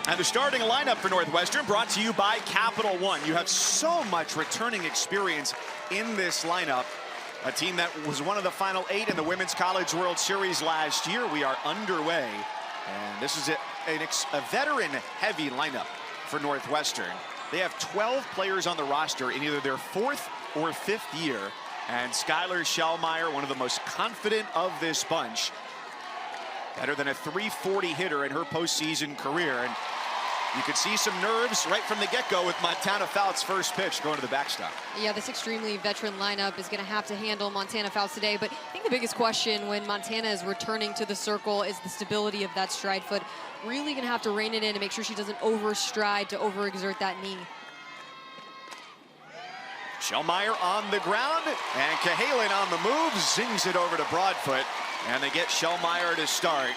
And the starting lineup for Northwestern brought to you by Capital One. You have so much returning experience in this lineup. A team that was one of the final 8 in the Women's College World Series last year. We are underway. And this is a veteran-heavy lineup for Northwestern. They have 12 players on the roster in either their 4th or 5th year. And Skylar Schellmeyer, one of the most confident of this bunch. Better than a .340 hitter in her postseason career. And you could see some nerves right from the get-go with Montana Fout's first pitch going to the backstop. Yeah, this extremely veteran lineup is going to have to handle Montana Fouts today. But I think the biggest question when Montana is returning to the circle is the stability of that stride foot. Really going to have to rein it in and make sure she doesn't overstride to overexert that knee. Schellmeyer on the ground, and Cahalan on the move, zings it over to Broadfoot, and they get Schellmeyer to start.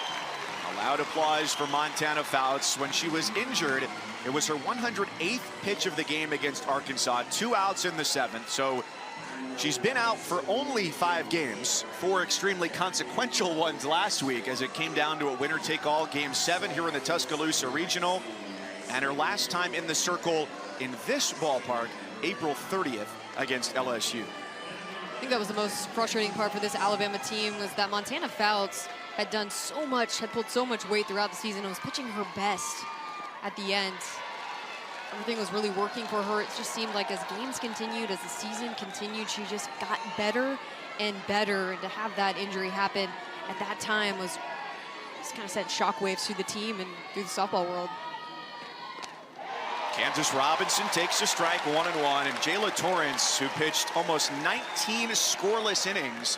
A loud applause for Montana Fouts. When she was injured, it was her 108th pitch of the game against Arkansas, 2 outs in the 7th. So she's been out for only 5 games, 4 extremely consequential ones last week as it came down to a winner-take-all Game 7 here in the Tuscaloosa Regional. And her last time in the circle in this ballpark, April 30th against LSU. I think that was the most frustrating part for this Alabama team, was that Montana Fouts had done so much, had pulled so much weight throughout the season, and was pitching her best at the end. Everything was really working for her. It just seemed like as games continued, as the season continued, she just got better and better. And to have that injury happen at that time was just kind of sent shockwaves through the team and through the softball world. Kansas Robinson takes a strike, 1-1, and Jayla Torrance, who pitched almost 19 scoreless innings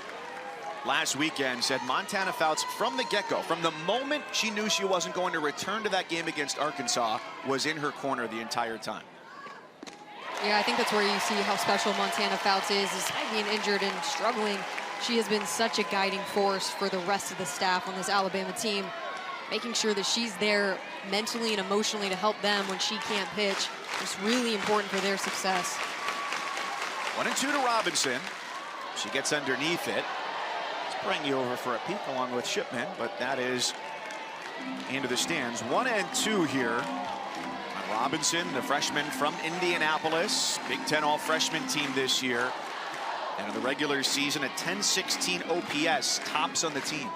last weekend, said Montana Fouts from the get-go, from the moment she knew she wasn't going to return to that game against Arkansas, was in her corner the entire time. Yeah, I think that's where you see how special Montana Fouts is. Despite being injured and struggling, she has been such a guiding force for the rest of the staff on this Alabama team, making sure that she's there mentally and emotionally to help them when she can't pitch. It's really important for their success. 1-2 to Robinson. She gets underneath it. Bring you over for a peek along with Shipman, but that is into the stands. 1-2 here on Robinson, the freshman from Indianapolis. Big Ten all-freshman team this year. And in the regular season, a .1016 OPS tops on the team.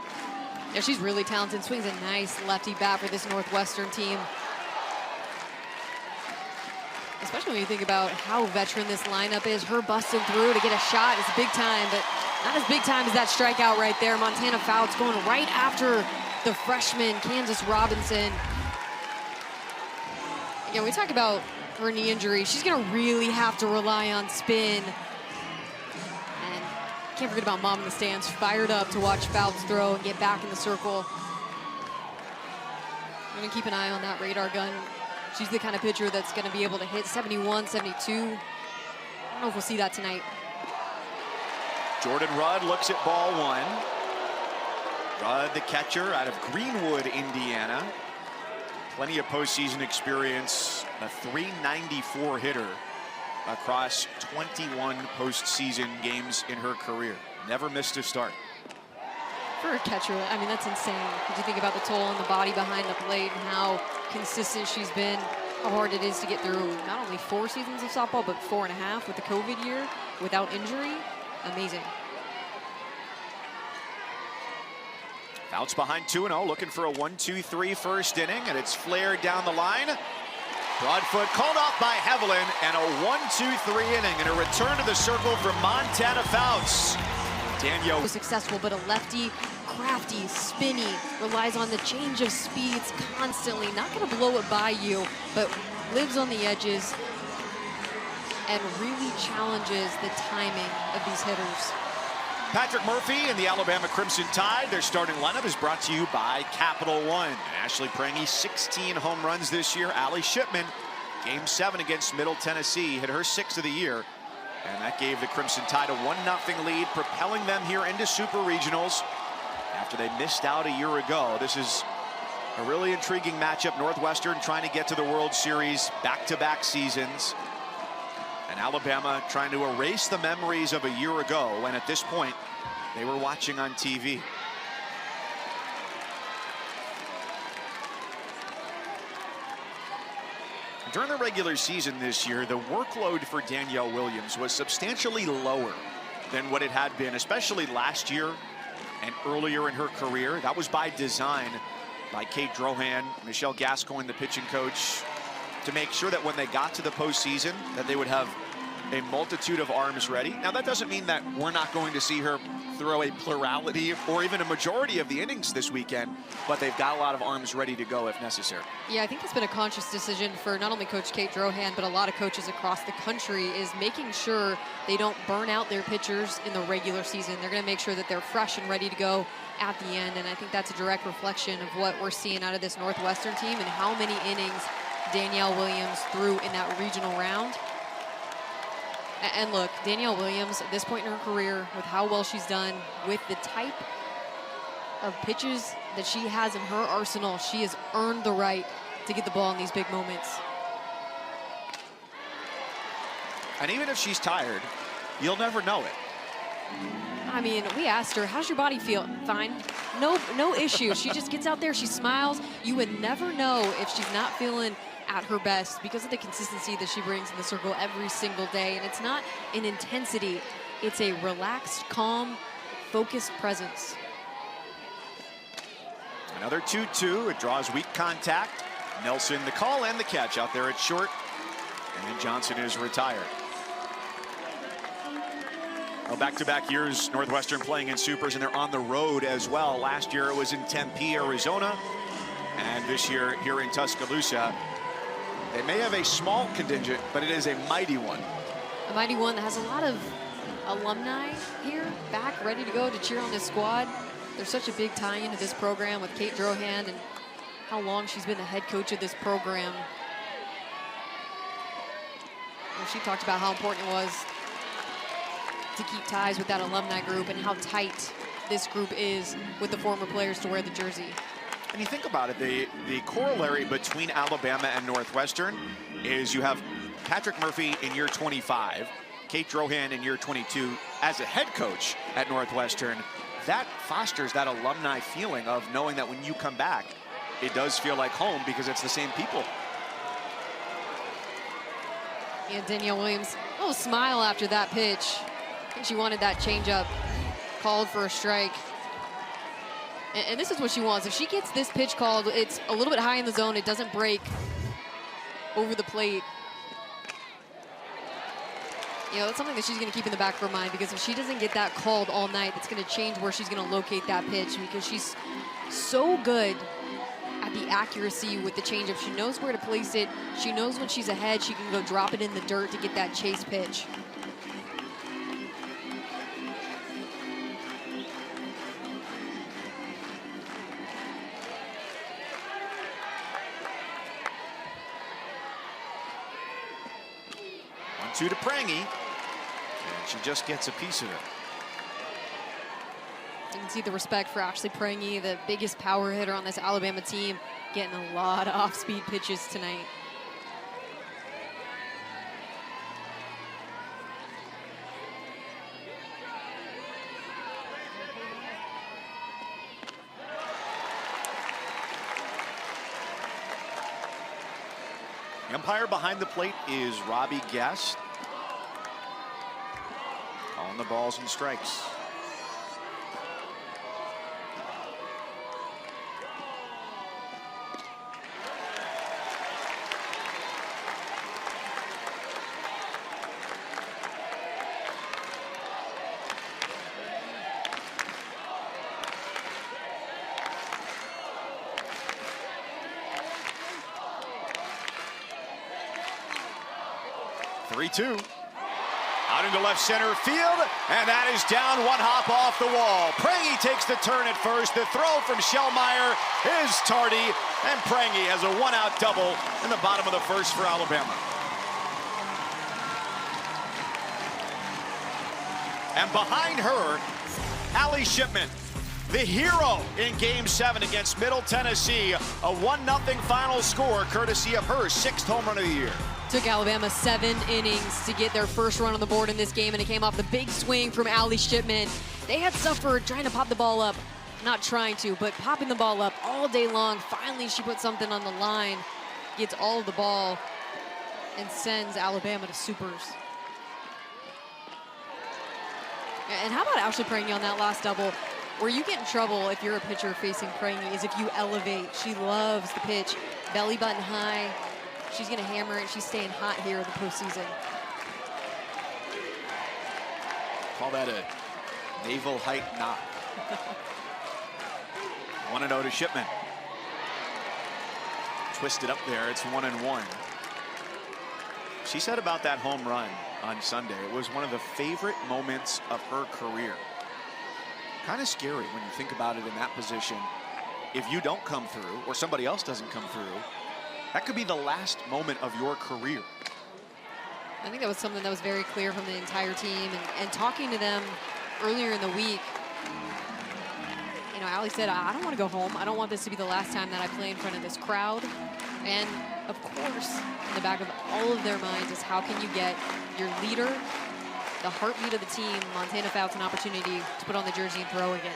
Yeah, she's really talented. Swings a nice lefty bat for this Northwestern team. Especially when you think about how veteran this lineup is. Her busting through to get a shot is big time, but not as big time as that strikeout right there. Montana Fouts going right after the freshman, Kansas Robinson. Again, we talk about her knee injury. She's going to really have to rely on spin. And can't forget about Mom in the stands, fired up to watch Fouts throw and get back in the circle. I'm going to keep an eye on that radar gun. She's the kind of pitcher that's going to be able to hit 71, 72. I don't know if we'll see that tonight. Jordan Rudd looks at ball 1. Rudd, the catcher out of Greenwood, Indiana. Plenty of postseason experience, a .394 hitter across 21 postseason games in her career. Never missed a start. For a catcher, I mean, that's insane. Did you think about the toll on the body behind the plate and how consistent she's been, how hard it is to get through not only 4 seasons of softball, but 4.5 with the COVID year without injury? Amazing. Fouts behind 2-0, looking for a 1-2-3 first inning, and it's flared down the line. Broadfoot called off by Hevelin, and a 1-2-3 inning, and a return to the circle for Montana Fouts. Danielle was successful, but a lefty, crafty, spinny, relies on the change of speeds constantly. Not going to blow it by you, but lives on the edges and really challenges the timing of these hitters. Patrick Murphy and the Alabama Crimson Tide. Their starting lineup is brought to you by Capital One. Ashley Prange, 16 home runs this year. Allie Shipman, Game 7 against Middle Tennessee, hit her 6th of the year. And that gave the Crimson Tide a 1-0 lead, propelling them here into Super Regionals after they missed out a year ago. This is a really intriguing matchup. Northwestern trying to get to the World Series back-to-back seasons. And Alabama trying to erase the memories of a year ago when at this point they were watching on TV. During the regular season this year, the workload for Danielle Williams was substantially lower than what it had been, especially last year and earlier in her career. That was by design by Kate Drohan, Michelle Gascoigne, the pitching coach, to make sure that when they got to the postseason, that they would have a multitude of arms ready. Now, that doesn't mean that we're not going to see her throw a plurality or even a majority of the innings this weekend, but they've got a lot of arms ready to go if necessary. Yeah, I think it's been a conscious decision for not only Coach Kate Drohan, but a lot of coaches across the country, is making sure they don't burn out their pitchers in the regular season. They're going to make sure that they're fresh and ready to go at the end, and I think that's a direct reflection of what we're seeing out of this Northwestern team and how many innings Danielle Williams threw in that regional round. And look, Danielle Williams, at this point in her career, with how well she's done, with the type of pitches that she has in her arsenal, she has earned the right to get the ball in these big moments. And even if she's tired, you'll never know it. I mean, we asked her, how's your body feel? Fine. No issue. She just gets out there, she smiles. You would never know if she's not feeling at her best because of the consistency that she brings in the circle every single day. And it's not an intensity, it's a relaxed, calm, focused presence. Another 2-2, it draws weak contact. Nelson the call and the catch out there at short, and then Johnson is retired. Well, back-to-back years, Northwestern playing in Supers, and they're on the road as well. Last year it was in Tempe, Arizona, and this year here in Tuscaloosa. They may have a small contingent, but it is a mighty one. A mighty one that has a lot of alumni here, back, ready to go to cheer on this squad. There's such a big tie-in to this program with Kate Drohan and how long she's been the head coach of this program. Well, she talked about how important it was to keep ties with that alumni group and how tight this group is with the former players to wear the jersey. And you think about it, the corollary between Alabama and Northwestern is you have Patrick Murphy in year 25, Kate Drohan in year 22 as a head coach at Northwestern. That fosters that alumni feeling of knowing that when you come back, it does feel like home because it's the same people. Yeah, Danielle Williams, a little smile after that pitch. I think she wanted that changeup, called for a strike. And this is what she wants. If she gets this pitch called, it's a little bit high in the zone, it doesn't break over the plate. You know, that's something that she's going to keep in the back of her mind, because if she doesn't get that called all night, that's going to change where she's going to locate that pitch, because she's so good at the accuracy with the changeup. She knows where to place it. She knows when she's ahead, she can go drop it in the dirt to get that chase pitch. Two to Prangy, and she just gets a piece of it. You can see the respect for Ashley Prangy, the biggest power hitter on this Alabama team, getting a lot of off-speed pitches tonight. Umpire behind the plate is Robbie Guest. On the balls and strikes. Three-two. Out into left center field, and that is down, one hop off the wall. Prangy takes the turn at first. The throw from Shellmeyer is tardy, and Prangy has a one-out double in the bottom of the first for Alabama. And behind her, Allie Shipman, the hero in Game 7 against Middle Tennessee. A 1-0 final score, courtesy of her 6th home run of the year. Took Alabama 7 innings to get their first run on the board in this game, and it came off the big swing from Allie Shipman. They had suffered trying to pop the ball up, not trying to, but popping the ball up all day long. Finally, she put something on the line, gets all of the ball and sends Alabama to supers. And how about Ashley Prangy on that last double? Where you get in trouble if you're a pitcher facing Prangy is if you elevate. She loves the pitch, belly button high. She's gonna hammer it. She's staying hot here in the postseason. Call that a naval height knock. 1-0 to Shipman. Twisted up there. It's 1-1. She said about that home run on Sunday, it was one of the favorite moments of her career. Kind of scary when you think about it in that position. If you don't come through or somebody else doesn't come through, that could be the last moment of your career. I think that was something that was very clear from the entire team. And talking to them earlier in the week, you know, Allie said, I don't want to go home. I don't want this to be the last time that I play in front of this crowd. And of course, in the back of all of their minds is how can you get your leader, the heartbeat of the team, Montana Fouts, an opportunity to put on the jersey and throw again.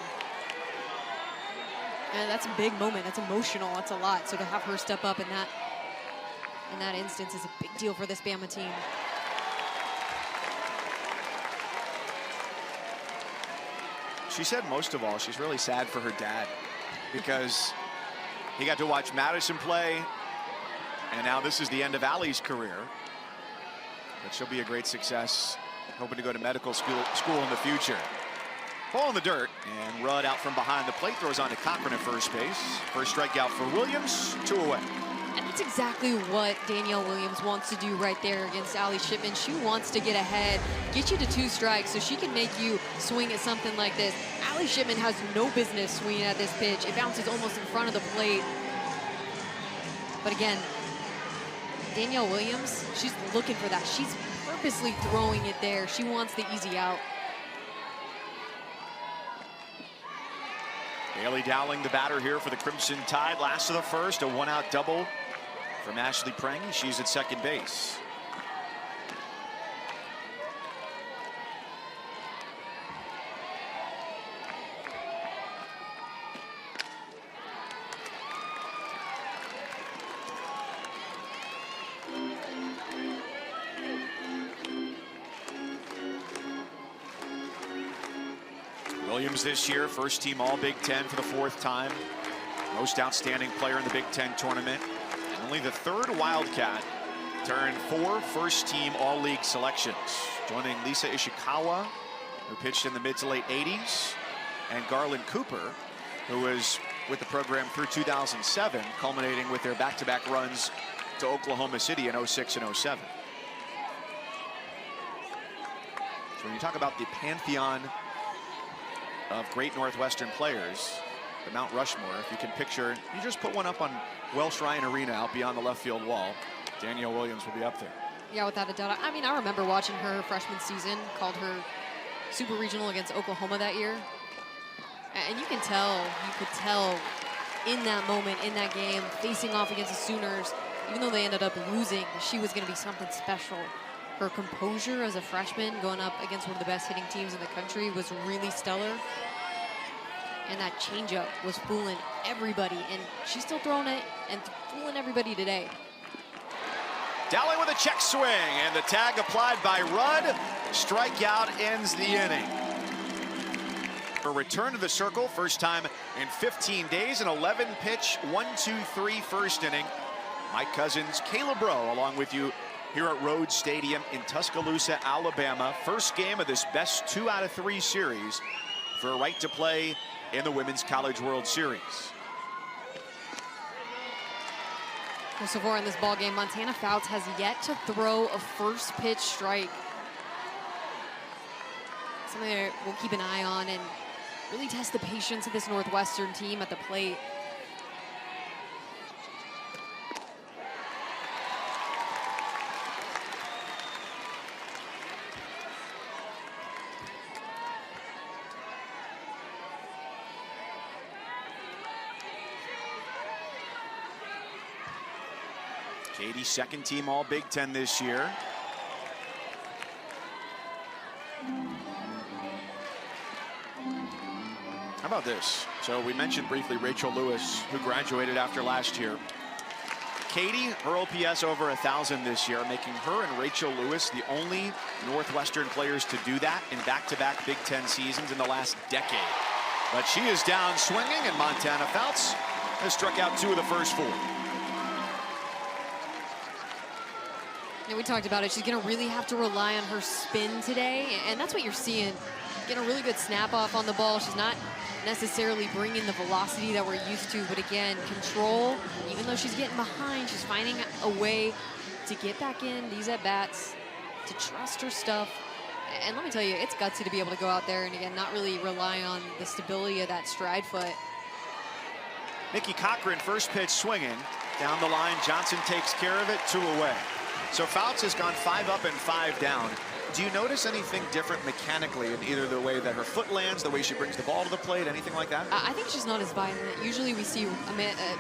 And that's a big moment. That's emotional. That's a lot. So to have her step up in that instance is a big deal for this Bama team. She said most of all, she's really sad for her dad because he got to watch Madison play, and now this is the end of Allie's career. But she'll be a great success, hoping to go to medical school in the future. Ball in the dirt, and Rudd out from behind the plate, throws on to Cochran at first base. First strikeout for Williams, 2 away. And that's exactly what Danielle Williams wants to do right there against Allie Shipman. She wants to get ahead, get you to 2 strikes so she can make you swing at something like this. Allie Shipman has no business swinging at this pitch. It bounces almost in front of the plate. But again, Danielle Williams, she's looking for that. She's purposely throwing it there. She wants the easy out. Bailey Dowling, the batter here for the Crimson Tide. Last of the first, a 1-out double from Ashley Prangy. She's at second base. Williams this year, first team All Big Ten for the 4th time. Most outstanding player in the Big Ten tournament. And only the 3rd Wildcat to earn 4 first-team All-League selections, joining Lisa Ishikawa, who pitched in the mid to late 80s, and Garland Cooper, who was with the program through 2007, culminating with their back-to-back runs to Oklahoma City in 06 and 07. So when you talk about the pantheon of great Northwestern players, the Mount Rushmore, if you can picture, you just put one up on Welsh Ryan Arena out beyond the left field wall, Danielle Williams will be up there. Yeah, without a doubt. I mean, I remember watching her freshman season, called her Super Regional against Oklahoma that year. And you could tell in that moment, in that game, facing off against the Sooners, even though they ended up losing, she was going to be something special. Her composure as a freshman going up against one of the best hitting teams in the country was really stellar. And that changeup was fooling everybody. And she's still throwing it and fooling everybody today. Dowling with a check swing, and the tag applied by Rudd. Strikeout ends the inning. A return to the circle, first time in 15 days, an 11-pitch, 1-2-3 first inning. Mike Cousins, Caleb Rowe, along with you here at Rhodes Stadium in Tuscaloosa, Alabama. First game of this best 2 out of 3 series for a right to play in the Women's College World Series. Well, so far in this ball game, Montana Fouts has yet to throw a first pitch strike. Something that we'll keep an eye on and really test the patience of this Northwestern team at the plate. Katie's second team All Big Ten this year. How about this? So we mentioned briefly Rachel Lewis, who graduated after last year. Katie, her OPS over 1,000 this year, making her and Rachel Lewis the only Northwestern players to do that in back-to-back Big Ten seasons in the last decade. But she is down swinging, and Montana Fouts has struck out 2 of the first 4. Yeah, we talked about it. She's going to really have to rely on her spin today, and that's what you're seeing. Getting a really good snap off on the ball. She's not necessarily bringing the velocity that we're used to, but again, control. Even though she's getting behind, she's finding a way to get back in these at-bats, to trust her stuff. And let me tell you, it's gutsy to be able to go out there and, again, not really rely on the stability of that stride foot. Nikki Cochran, first pitch swinging. Down the line, Johnson takes care of it, 2 away. So Fouts has gone 5 up and 5 down. Do you notice anything different mechanically in either the way that her foot lands, the way she brings the ball to the plate, anything like that? I think she's not as violent. Usually we see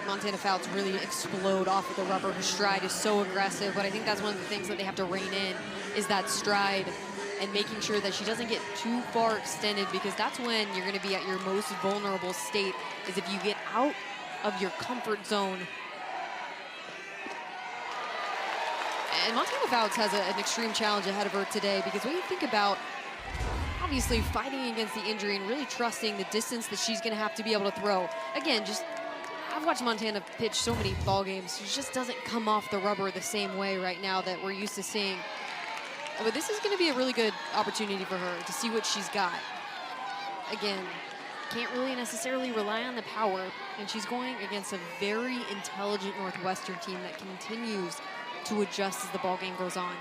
Montana Fouts really explode off of the rubber. Her stride is so aggressive, but I think that's one of the things that they have to rein in is that stride and making sure that she doesn't get too far extended, because that's when you're going to be at your most vulnerable state, is if you get out of your comfort zone. And Montana Fouts has an extreme challenge ahead of her today, because when you think about obviously fighting against the injury and really trusting the distance that she's going to have to be able to throw. Again, I've watched Montana pitch so many ball games. She just doesn't come off the rubber the same way right now that we're used to seeing. But this is going to be a really good opportunity for her to see what she's got. Again, can't really necessarily rely on the power, and she's going against a very intelligent Northwestern team that continues to adjust as the ball game goes on.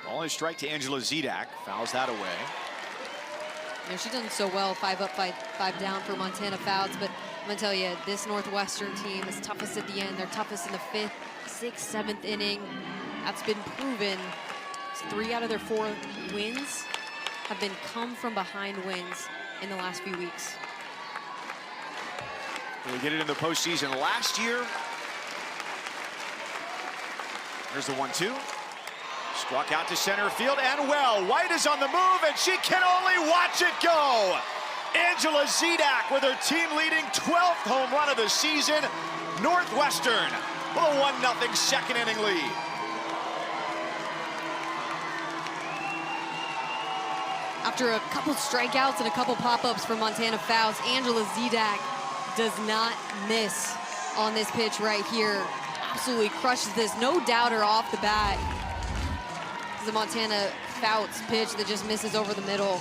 Ball is strike to Angela Zedak. Fouls that away. You know, she's done so well, 5 up, 5 down for Montana Fouts, but I'm gonna tell you, this Northwestern team is toughest at the end. They're toughest in the 5th, 6th, 7th inning. That's been proven. 3 out of their 4 wins have been come from behind wins in the last few weeks. We get it in the postseason last year. There's the 1-2. Struck out to center field, and well, White is on the move, and she can only watch it go. Angela Zedak with her team-leading 12th home run of the season. Northwestern with a 1-0 second inning lead. After a couple strikeouts and a couple pop-ups from Montana Fouts, Angela Zedak does not miss on this pitch right here. Absolutely crushes this, no doubter off the bat. This is a Montana Fouts pitch that just misses over the middle.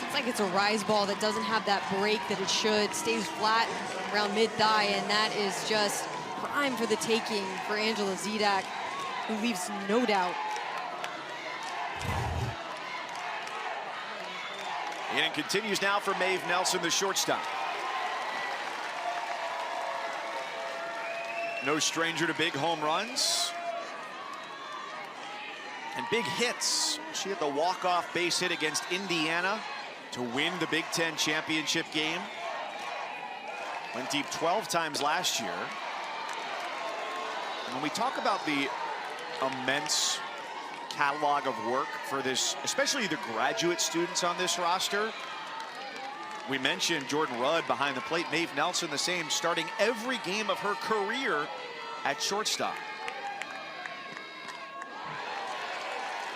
Looks like it's a rise ball that doesn't have that break that it should. Stays flat around mid-thigh, and that is just prime for the taking for Angela Zedak, who leaves no doubt. And it continues now for Maeve Nelson, the shortstop. No stranger to big home runs and big hits. She had the walk-off base hit against Indiana to win the Big Ten championship game. Went deep 12 times last year. And when we talk about the immense catalog of work for this, especially the graduate students on this roster, we mentioned Jordan Rudd behind the plate. Maeve Nelson the same, starting every game of her career at shortstop.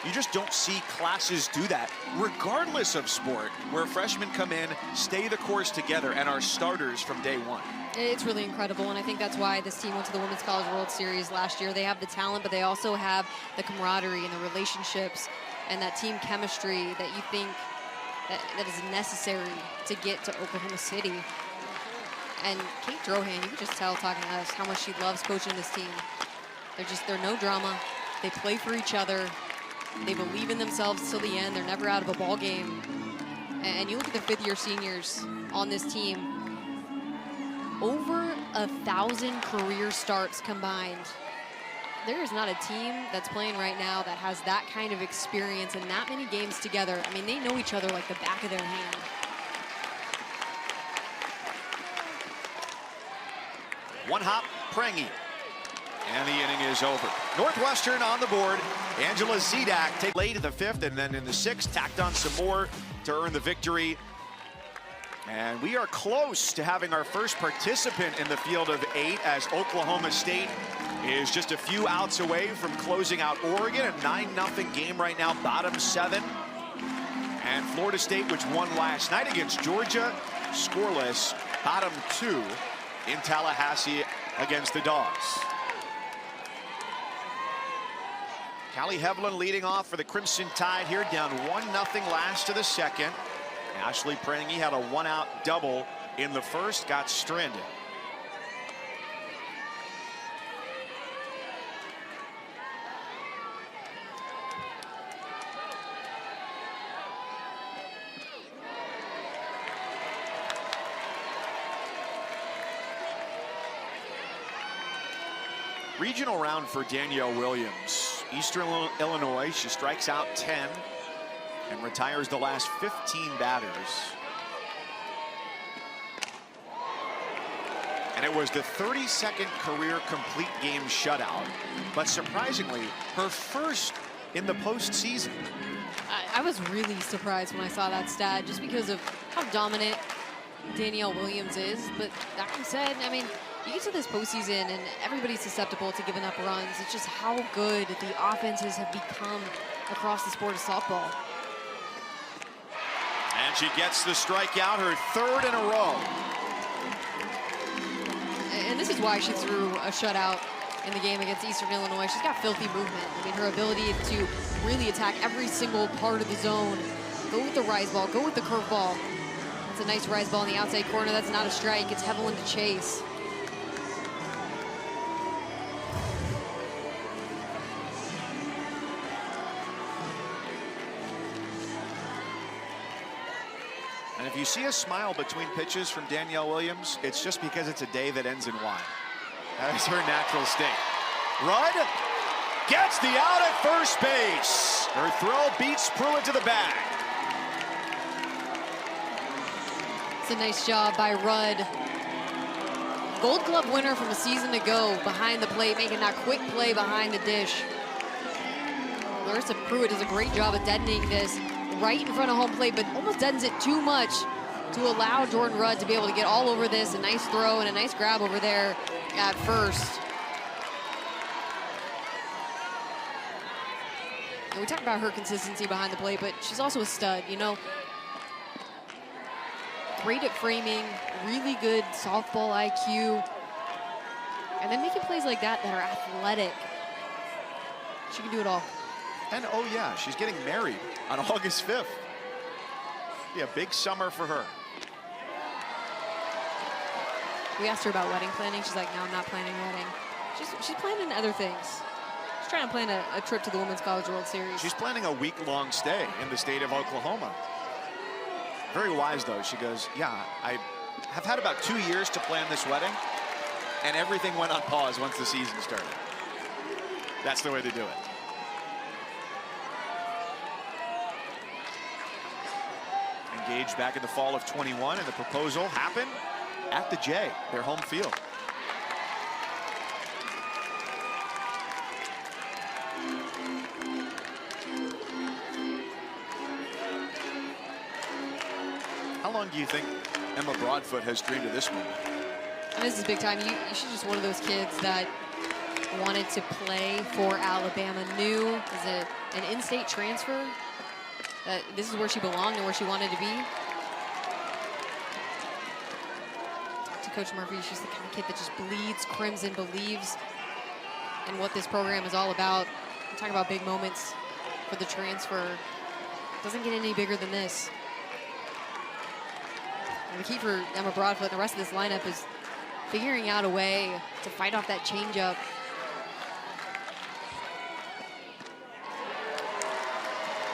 You just don't see classes do that, regardless of sport, where freshmen come in, stay the course together, and are starters from day one. It's really incredible, and I think that's why this team went to the Women's College World Series last year. They have the talent, but they also have the camaraderie and the relationships and that team chemistry that you think that is necessary to get to Oklahoma City. And Kate Drohan, you can just tell talking to us how much she loves coaching this team. They're no drama. They play for each other. They believe in themselves till the end. They're never out of a ball game. And you look at the 5th-year seniors on this team, over 1,000 career starts combined. There is not a team that's playing right now that has that kind of experience and that many games together. I mean, they know each other like the back of their hand. One hop, Prangy. And the inning is over. Northwestern on the board. Angela Zedak take late in the 5th, and then in the 6th tacked on some more to earn the victory. And we are close to having our first participant in the field of 8, as Oklahoma State is just a few outs away from closing out Oregon. A 9-0 game right now, bottom 7. And Florida State, which won last night against Georgia, scoreless, bottom 2 in Tallahassee against the Dogs. Callie Hevlin leading off for the Crimson Tide here, down 1-0 last of the second. Ashley Prangy had a 1-out double in the first, got stranded. Regional round for Danielle Williams. Eastern Illinois, she strikes out 10 and retires the last 15 batters. And it was the 32nd career complete game shutout, but surprisingly, her first in the postseason. I was really surprised when I saw that stat, just because of how dominant Danielle Williams is. But that being said, I mean, you get to this postseason and everybody's susceptible to giving up runs. It's just how good the offenses have become across the sport of softball. And she gets the strikeout, her 3rd in a row. And this is why she threw a shutout in the game against Eastern Illinois. She's got filthy movement. I mean, her ability to really attack every single part of the zone. Go with the rise ball, go with the curveball. That's a nice rise ball in the outside corner. That's not a strike. It's Hevlin to chase. And if you see a smile between pitches from Danielle Williams, it's just because it's a day that ends in Y. That is her natural state. Rudd gets the out at first base. Her throw beats Pruitt to the bag. It's a nice job by Rudd. Gold Glove winner from a season ago, behind the plate, making that quick play behind the dish. Larissa Pruitt does a great job of detonating this right in front of home plate, but almost deadens it too much to allow Jordan Rudd to be able to get all over this. A nice throw and a nice grab over there at first. And we talk about her consistency behind the plate, but she's also a stud, you know. Great at framing, really good softball IQ, and then making plays like that are athletic. She can do it all. And oh yeah, she's getting married on August 5th. Yeah, big summer for her. We asked her about wedding planning. She's like, no, I'm not planning a wedding. She's planning other things. She's trying to plan a trip to the Women's College World Series. She's planning a week-long stay in the state of Oklahoma. Very wise, though. She goes, yeah, I have had about 2 years to plan this wedding, and everything went on pause once the season started. That's the way to do it. Engaged back in the fall of 21, and the proposal happened at the J, their home field. How long do you think Emma Broadfoot has dreamed of this moment? And this is big time. She's just one of those kids that wanted to play for Alabama. Knew as an in-state transfer that this is where she belonged and where she wanted to be. To Coach Murphy, she's the kind of kid that just bleeds crimson, believes in what this program is all about. We're talking about big moments for the transfer. It doesn't get any bigger than this. And the key for Emma Broadfoot and the rest of this lineup is figuring out a way to fight off that changeup.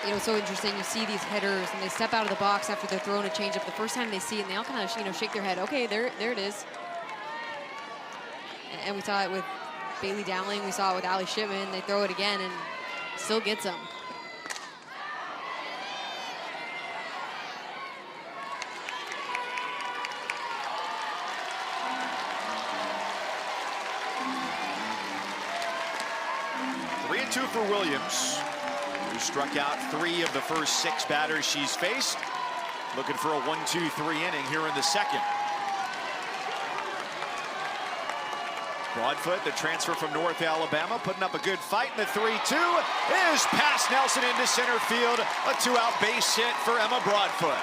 You know, it's so interesting. You see these hitters and they step out of the box after they're throwing a changeup. The first time they see it, and they all kind of, you know, shake their head. Okay, there it is. And we saw it with Bailey Dowling. We saw it with Allie Shipman. They throw it again and still gets them. Two for Williams, who struck out 3 of the first 6 batters she's faced. Looking for a 1-2-3 inning here in the second. Broadfoot, the transfer from North Alabama, putting up a good fight in the 3-2. Is past Nelson into center field. A two-out base hit for Emma Broadfoot.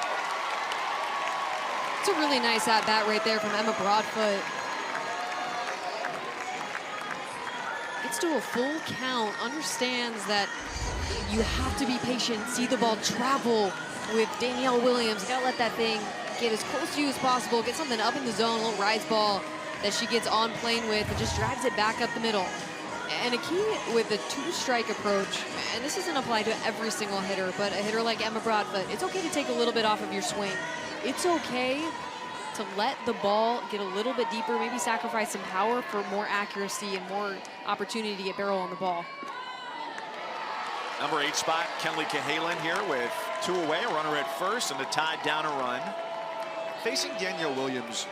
It's a really nice at-bat right there from Emma Broadfoot. Gets to a full count, understands that you have to be patient, see the ball travel with Danielle Williams. You gotta let that thing get as close to you as possible, get something up in the zone, a little rise ball that she gets on plane with and just drives it back up the middle. And a key with the two-strike approach, and this isn't applied to every single hitter, but a hitter like Emma Broadfoot, it's okay to take a little bit off of your swing. It's okay to let the ball get a little bit deeper, maybe sacrifice some power for more accuracy and more opportunity to get barrel on the ball. Number 8 spot, Kenley Cahalan here with 2 away, a runner at first, and a tied down a run. Facing Danielle Williams,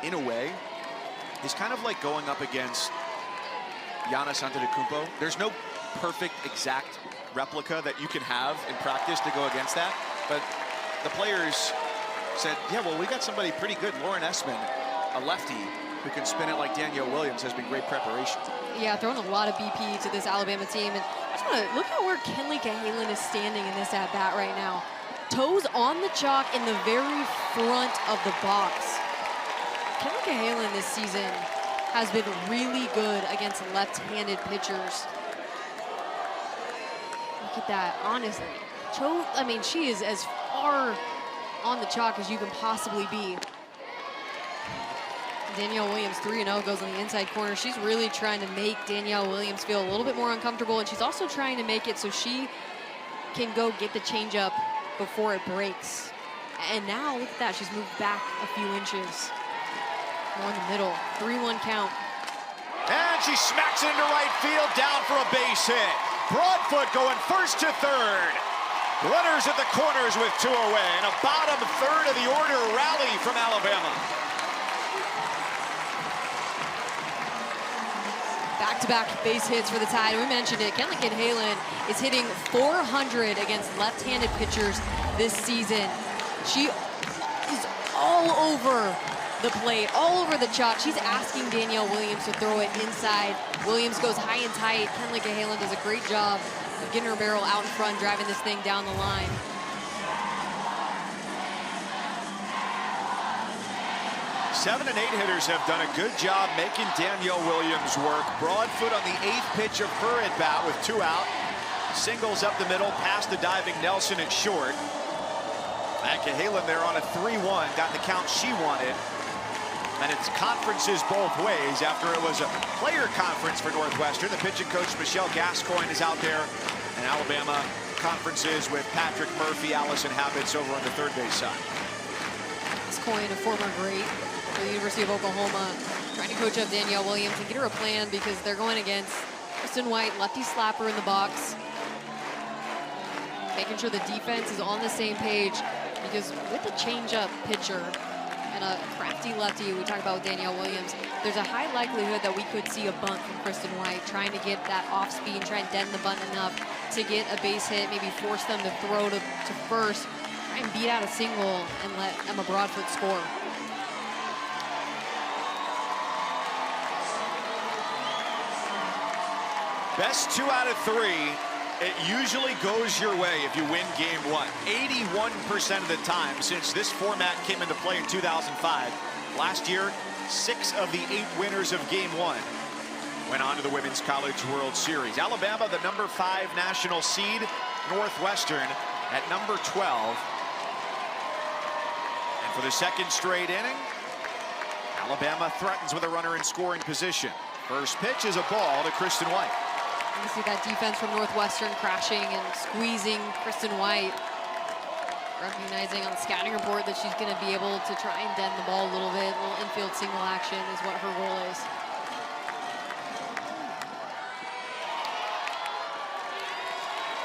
in a way, is kind of like going up against Giannis Antetokounmpo. There's no perfect, exact replica that you can have in practice to go against that, but the players said, yeah, well, we got somebody pretty good. Lauren Essman, a lefty, who can spin it like Danielle Williams, has been great preparation. Yeah, throwing a lot of BP to this Alabama team. And I just want to look at where Kenley Cahalan is standing in this at-bat right now. Toes on the chalk in the very front of the box. Kenley Cahalan this season has been really good against left-handed pitchers. Look at that, honestly. I mean, she is as far on the chalk as you can possibly be. Danielle Williams 3-0 goes on the inside corner. She's really trying to make Danielle Williams feel a little bit more uncomfortable, and she's also trying to make it so she can go get the changeup before it breaks. And now, look at that, she's moved back a few inches. More in the middle, 3-1 count. And she smacks it into right field, down for a base hit. Broadfoot going first to third. Runners at the corners with 2 away, and a bottom third of the order rally from Alabama. Back-to-back base hits for the Tide. We mentioned it. Kenley Cahalan is hitting .400 against left-handed pitchers this season. She is all over the plate, all over the chalk. She's asking Danielle Williams to throw it inside. Williams goes high and tight. Kenley Cahalan does a great job of getting her barrel out in front, driving this thing down the line. 7 and 8 hitters have done a good job making Danielle Williams work. Broadfoot on the 8th pitch of her at bat with 2 out. Singles up the middle, past the diving Nelson at short. And Cahalan there on a 3-1, got the count she wanted. And it's conferences both ways after it was a player conference for Northwestern. The pitching coach, Michelle Gascoigne, is out there. And Alabama conferences with Patrick Murphy, Allison Habits over on the third base side. Gascoigne, a former great for the University of Oklahoma, trying to coach up Danielle Williams and get her a plan because they're going against Kristen White, lefty slapper in the box. Making sure the defense is on the same page because with a change-up pitcher and a crafty lefty we talk about with Danielle Williams, there's a high likelihood that we could see a bunt from Kristen White, trying to get that off speed, try and dent the bunt enough to get a base hit, maybe force them to throw to first, try and beat out a single and let Emma Broadfoot score. Best 2 out of 3. It usually goes your way if you win game 1. 81% of the time since this format came into play in 2005. Last year, 6 of the 8 winners of game 1 went on to the Women's College World Series. Alabama, the number 5 national seed. Northwestern at number 12. And for the second straight inning, Alabama threatens with a runner in scoring position. First pitch is a ball to Kristen White. You see that defense from Northwestern crashing and squeezing Kristen White. Recognizing on the scouting report that she's going to be able to try and dent the ball a little bit. A little infield single action is what her role is.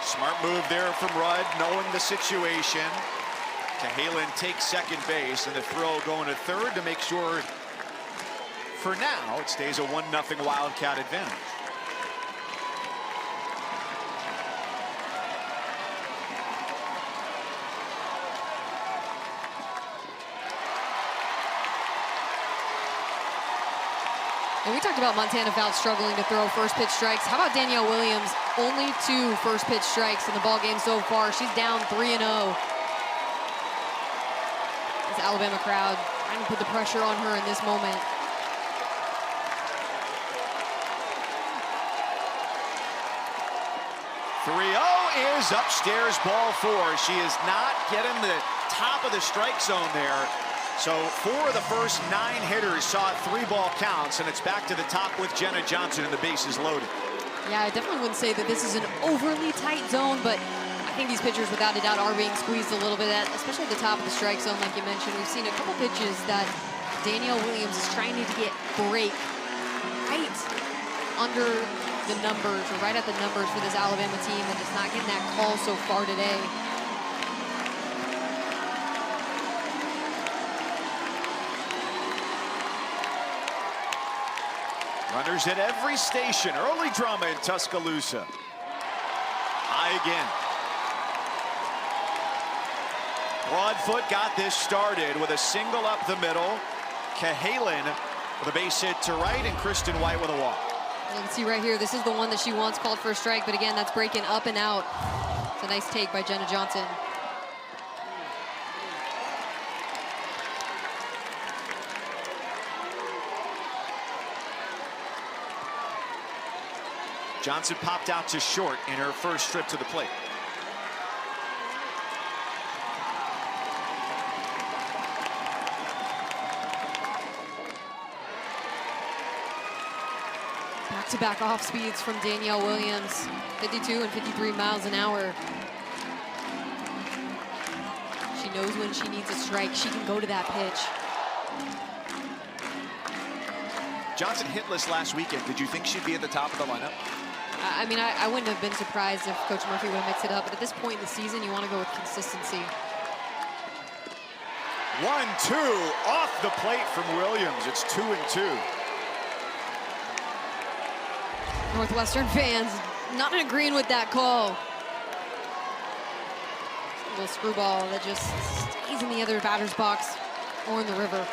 Smart move there from Rudd, knowing the situation. Cahalan takes second base, and the throw going to third to make sure, for now, it stays a 1-0 Wildcat advantage. And we talked about Montana Fouts struggling to throw first pitch strikes. How about Danielle Williams? Only 2 first pitch strikes in the ball game so far. She's down 3-0. This Alabama crowd trying to put the pressure on her in this moment. Is upstairs, ball 4. She is not getting the top of the strike zone there. So 4 of the first 9 hitters saw 3 ball counts, and it's back to the top with Jenna Johnson and the bases loaded. Yeah, I definitely wouldn't say that this is an overly tight zone, but I think these pitchers, without a doubt, are being squeezed a little bit at, especially at the top of the strike zone, like you mentioned. We've seen a couple pitches that Danielle Williams is trying to get break right under the numbers, or right at the numbers for this Alabama team, and just not getting that call so far today. Runners at every station. Early drama in Tuscaloosa. High again. Broadfoot got this started with a single up the middle. Cahalan with a base hit to right, and Kristen White with a walk. You can see right here, this is the one that she wants called for a strike, but again, that's breaking up and out. It's a nice take by Jenna Johnson. Johnson popped out to short in her first trip to the plate. Back-to-back off speeds from Danielle Williams, 52 and 53 miles an hour. She knows when she needs a strike. She can go to that pitch. Johnson hitless last weekend. Did you think she'd be at the top of the lineup? I mean, I wouldn't have been surprised if Coach Murphy would have mixed it up, but at this point in the season, you want to go with consistency. 1-2 off the plate from Williams. It's 2-2. Northwestern fans not agreeing with that call. A little screwball that just stays in the other batter's box or in the river.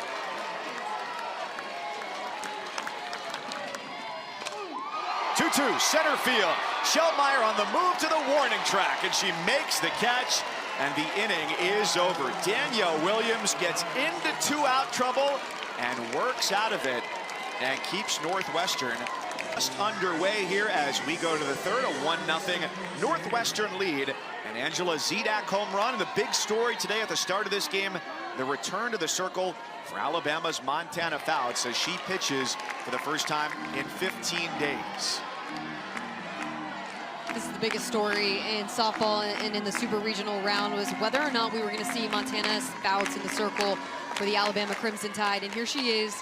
Center field. Schellmeyer on the move to the warning track, and she makes the catch, and the inning is over. Danielle Williams gets into 2-out trouble and works out of it and keeps Northwestern just underway here as we go to the third. A 1-0 Northwestern lead, and Angela Zedak home run. The big story today at the start of this game, the return to the circle for Alabama's Montana Fouts as she pitches for the first time in 15 days. This is the biggest story in softball and in the super regional round, was whether or not we were going to see Montana's Fouts in the circle for the Alabama Crimson Tide. And here she is,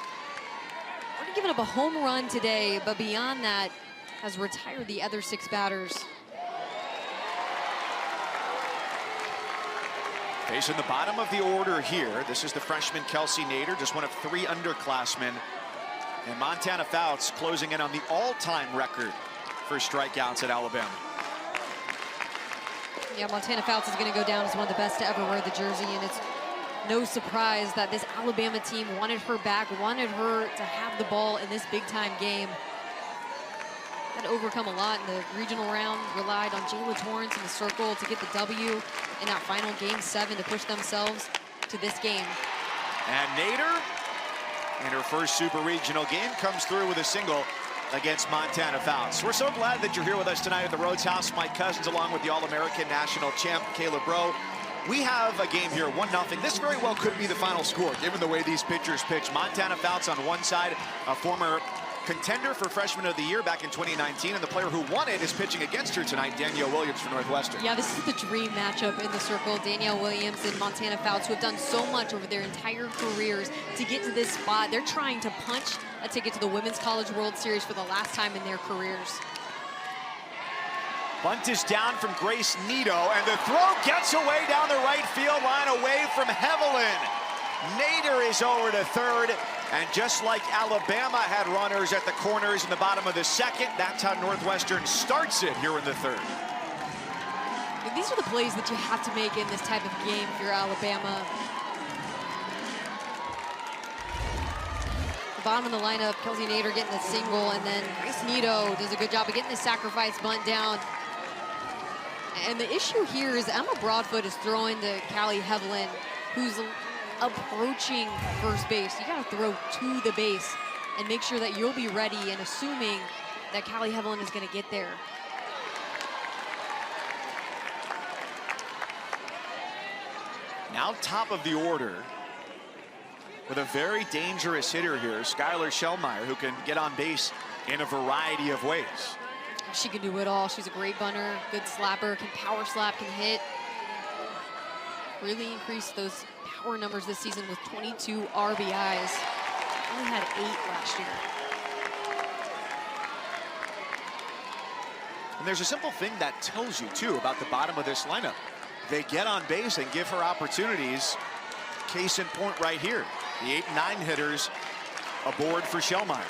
already giving up a home run today, but beyond that, has retired the other 6 batters. Facing the bottom of the order here, this is the freshman Kelsey Nader, just one of 3 underclassmen. And Montana Fouts closing in on the all-time record for strikeouts at Alabama. Yeah, Montana Fouts is going to go down as one of the best to ever wear the jersey, and it's no surprise that this Alabama team wanted her back, wanted her to have the ball in this big-time game. Had to overcome a lot in the regional round, relied on Jayla Torrance in the circle to get the W in that final Game 7 to push themselves to this game. And Nader, in her first super regional game, comes through with a single against Montana Fouts. We're so glad that you're here with us tonight at the Rhodes House. Mike Cousins along with the All-American national champ, Caleb Rowe. We have a game here, 1-0. This very well could be the final score, given the way these pitchers pitch. Montana Fouts on one side, a former contender for Freshman of the Year back in 2019, and the player who won it is pitching against her tonight, Danielle Williams from Northwestern. Yeah, this is the dream matchup in the circle. Danielle Williams and Montana Fouts, who have done so much over their entire careers to get to this spot. They're trying to punch a ticket to the Women's College World Series for the last time in their careers. Bunt is down from Grace Nito, and the throw gets away down the right field line, away from Hevelin. Nader is over to third, and just like Alabama had runners at the corners in the bottom of the second, that's how Northwestern starts it here in the third. These are the plays that you have to make in this type of game if you're Alabama. the bottom of the lineup, Kelsey Nader getting the single, and then Grace Nito does a good job of getting the sacrifice bunt down. And the issue here is Emma Broadfoot is throwing to Callie Heavlin, who's approaching first base. You gotta throw to the base and make sure that you'll be ready, and assuming that Callie Heavlin is gonna get there. Now top of the order with a very dangerous hitter here, Skylar Shellmeyer, who can get on base in a variety of ways. She can do it all. She's a great bunter, good slapper, can power slap, can hit. Really increased those power numbers this season with 22 RBIs. Only had 8 last year. And there's a simple thing that tells you, too, about the bottom of this lineup. They get on base and give her opportunities. Case in point right here. The 8 and 9 hitters aboard for Shellmeyer.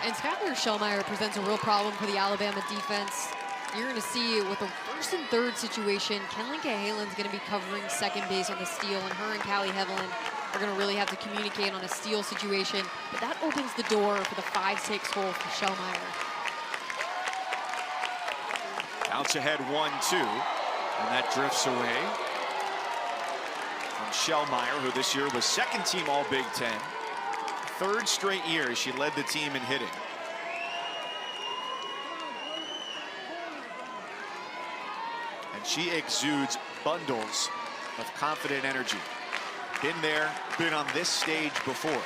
And Skylar Shellmeyer presents a real problem for the Alabama defense. You're going to see with the first and third situation, Kenley Cahalan's going to be covering second base on the steal, and her and Callie Heavlin are going to really have to communicate on a steal situation. But that opens the door for the 5-6 hole for Shellmeyer. Bounce ahead 1-2, and that drifts away from Shellmeyer, who this year was second team All Big Ten. 3rd straight year she led the team in hitting. And she exudes bundles of confident energy. Been there, been on this stage before.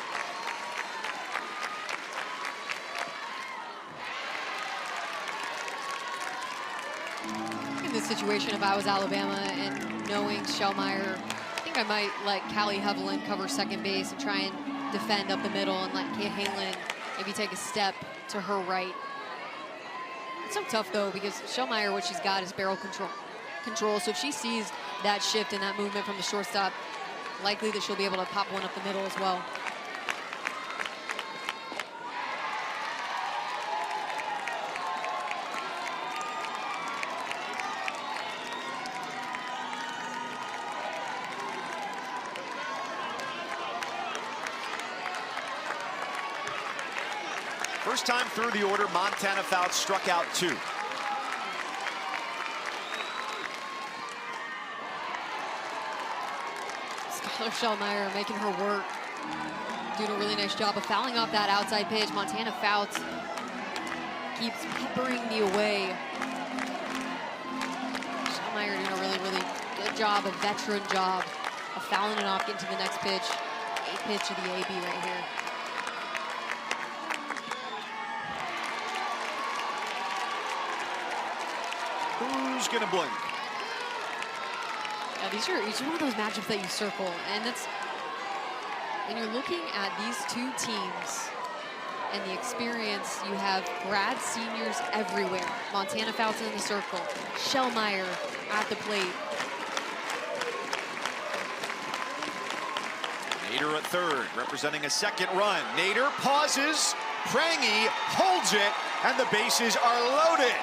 In this situation, if I was Alabama and knowing Shellmeyer, I think I might let Callie Heavlin cover second base and try and defend up the middle, and let Cahalan maybe take a step to her right. It's so tough though, because Shellmeyer, what she's got is barrel control. So if she sees that shift and that movement from the shortstop, likely that she'll be able to pop one up the middle as well. First time through the order, Montana Fouts struck out 2. Skylar Shellmeyer making her work, doing a really nice job of fouling off that outside pitch. Montana Fouts keeps peppering me away. Shellmeyer doing a really, really good job, a veteran job of fouling it off, getting to the next pitch. A pitch of the AB right here. Who's gonna blink? Yeah, these are each one of those matchups that you circle, and it's when you're looking at these two teams and the experience, you have grad seniors everywhere. Montana Fouts in the circle, Shellmeyer at the plate. Nader at third, representing a second run. Nader pauses, Prangy holds it, and the bases are loaded.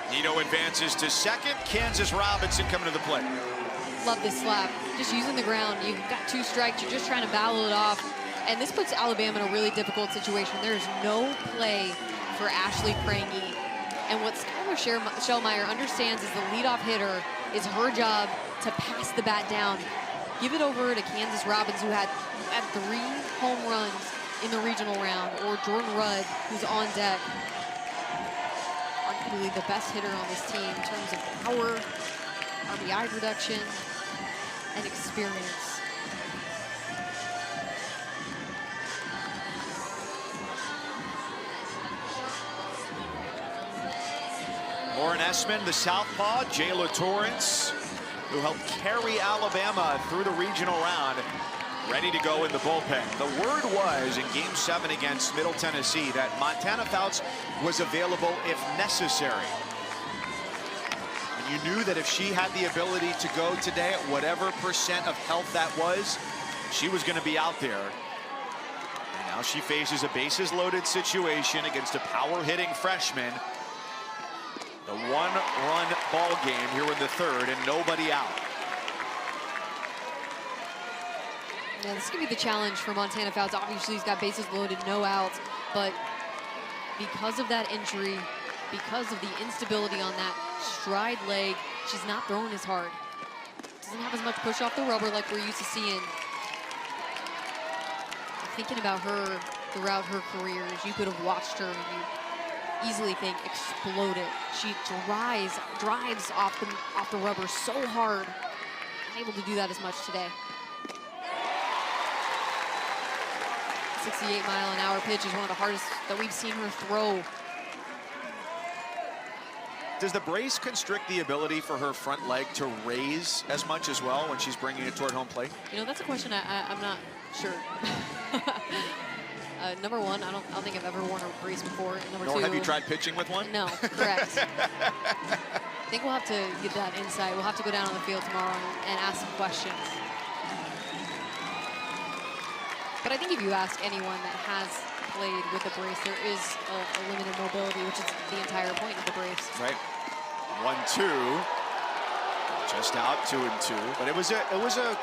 Nito advances to second. Kansas Robinson coming to the plate. Love this slap. Just using the ground. You've got 2 strikes. You're just trying to battle it off. And this puts Alabama in a really difficult situation. There's no play for Ashley Prangy. And what Skylar Shellmeyer understands is the leadoff hitter is her job to pass the bat down. Give it over to Kansas Robinson, who had 3 home runs in the regional round, or Jordan Rudd, who's on deck. Arguably the best hitter on this team in terms of power, RBI production, and experience. Lauren Essman, the southpaw, Jayla Torrance, who helped carry Alabama through the regional round, ready to go in the bullpen. The word was in Game 7 against Middle Tennessee that Montana Fouts was available if necessary. And you knew that if she had the ability to go today at whatever % of health that was, she was going to be out there. And Now she faces a bases-loaded situation against a power-hitting freshman. The one-run ball game here in the third and nobody out. Yeah, this is going to be the challenge for Montana Fouts. Obviously, he's got bases loaded, no outs, but because of that injury, because of the instability on that stride leg, she's not throwing as hard. Doesn't have as much push off the rubber like we're used to seeing. Thinking about her throughout her career, as you could have watched her, you easily think exploded. She drives off the rubber so hard. Unable to do that as much today. 68-mile-an-hour pitch is one of the hardest that we've seen her throw. Does the brace constrict the ability for her front leg to raise as much as well when she's bringing it toward home plate? You know, that's a question I'm not sure. Number one, I don't think I've ever worn a brace before. And number two, have you tried pitching with one? No, correct. I think we'll have to get that insight. We'll have to go down on the field tomorrow and ask some questions. But I think if you ask anyone that has played with a brace, there is a limited mobility, which is the entire point of the brace. Right. 1-2. Just out 2-2. But it was a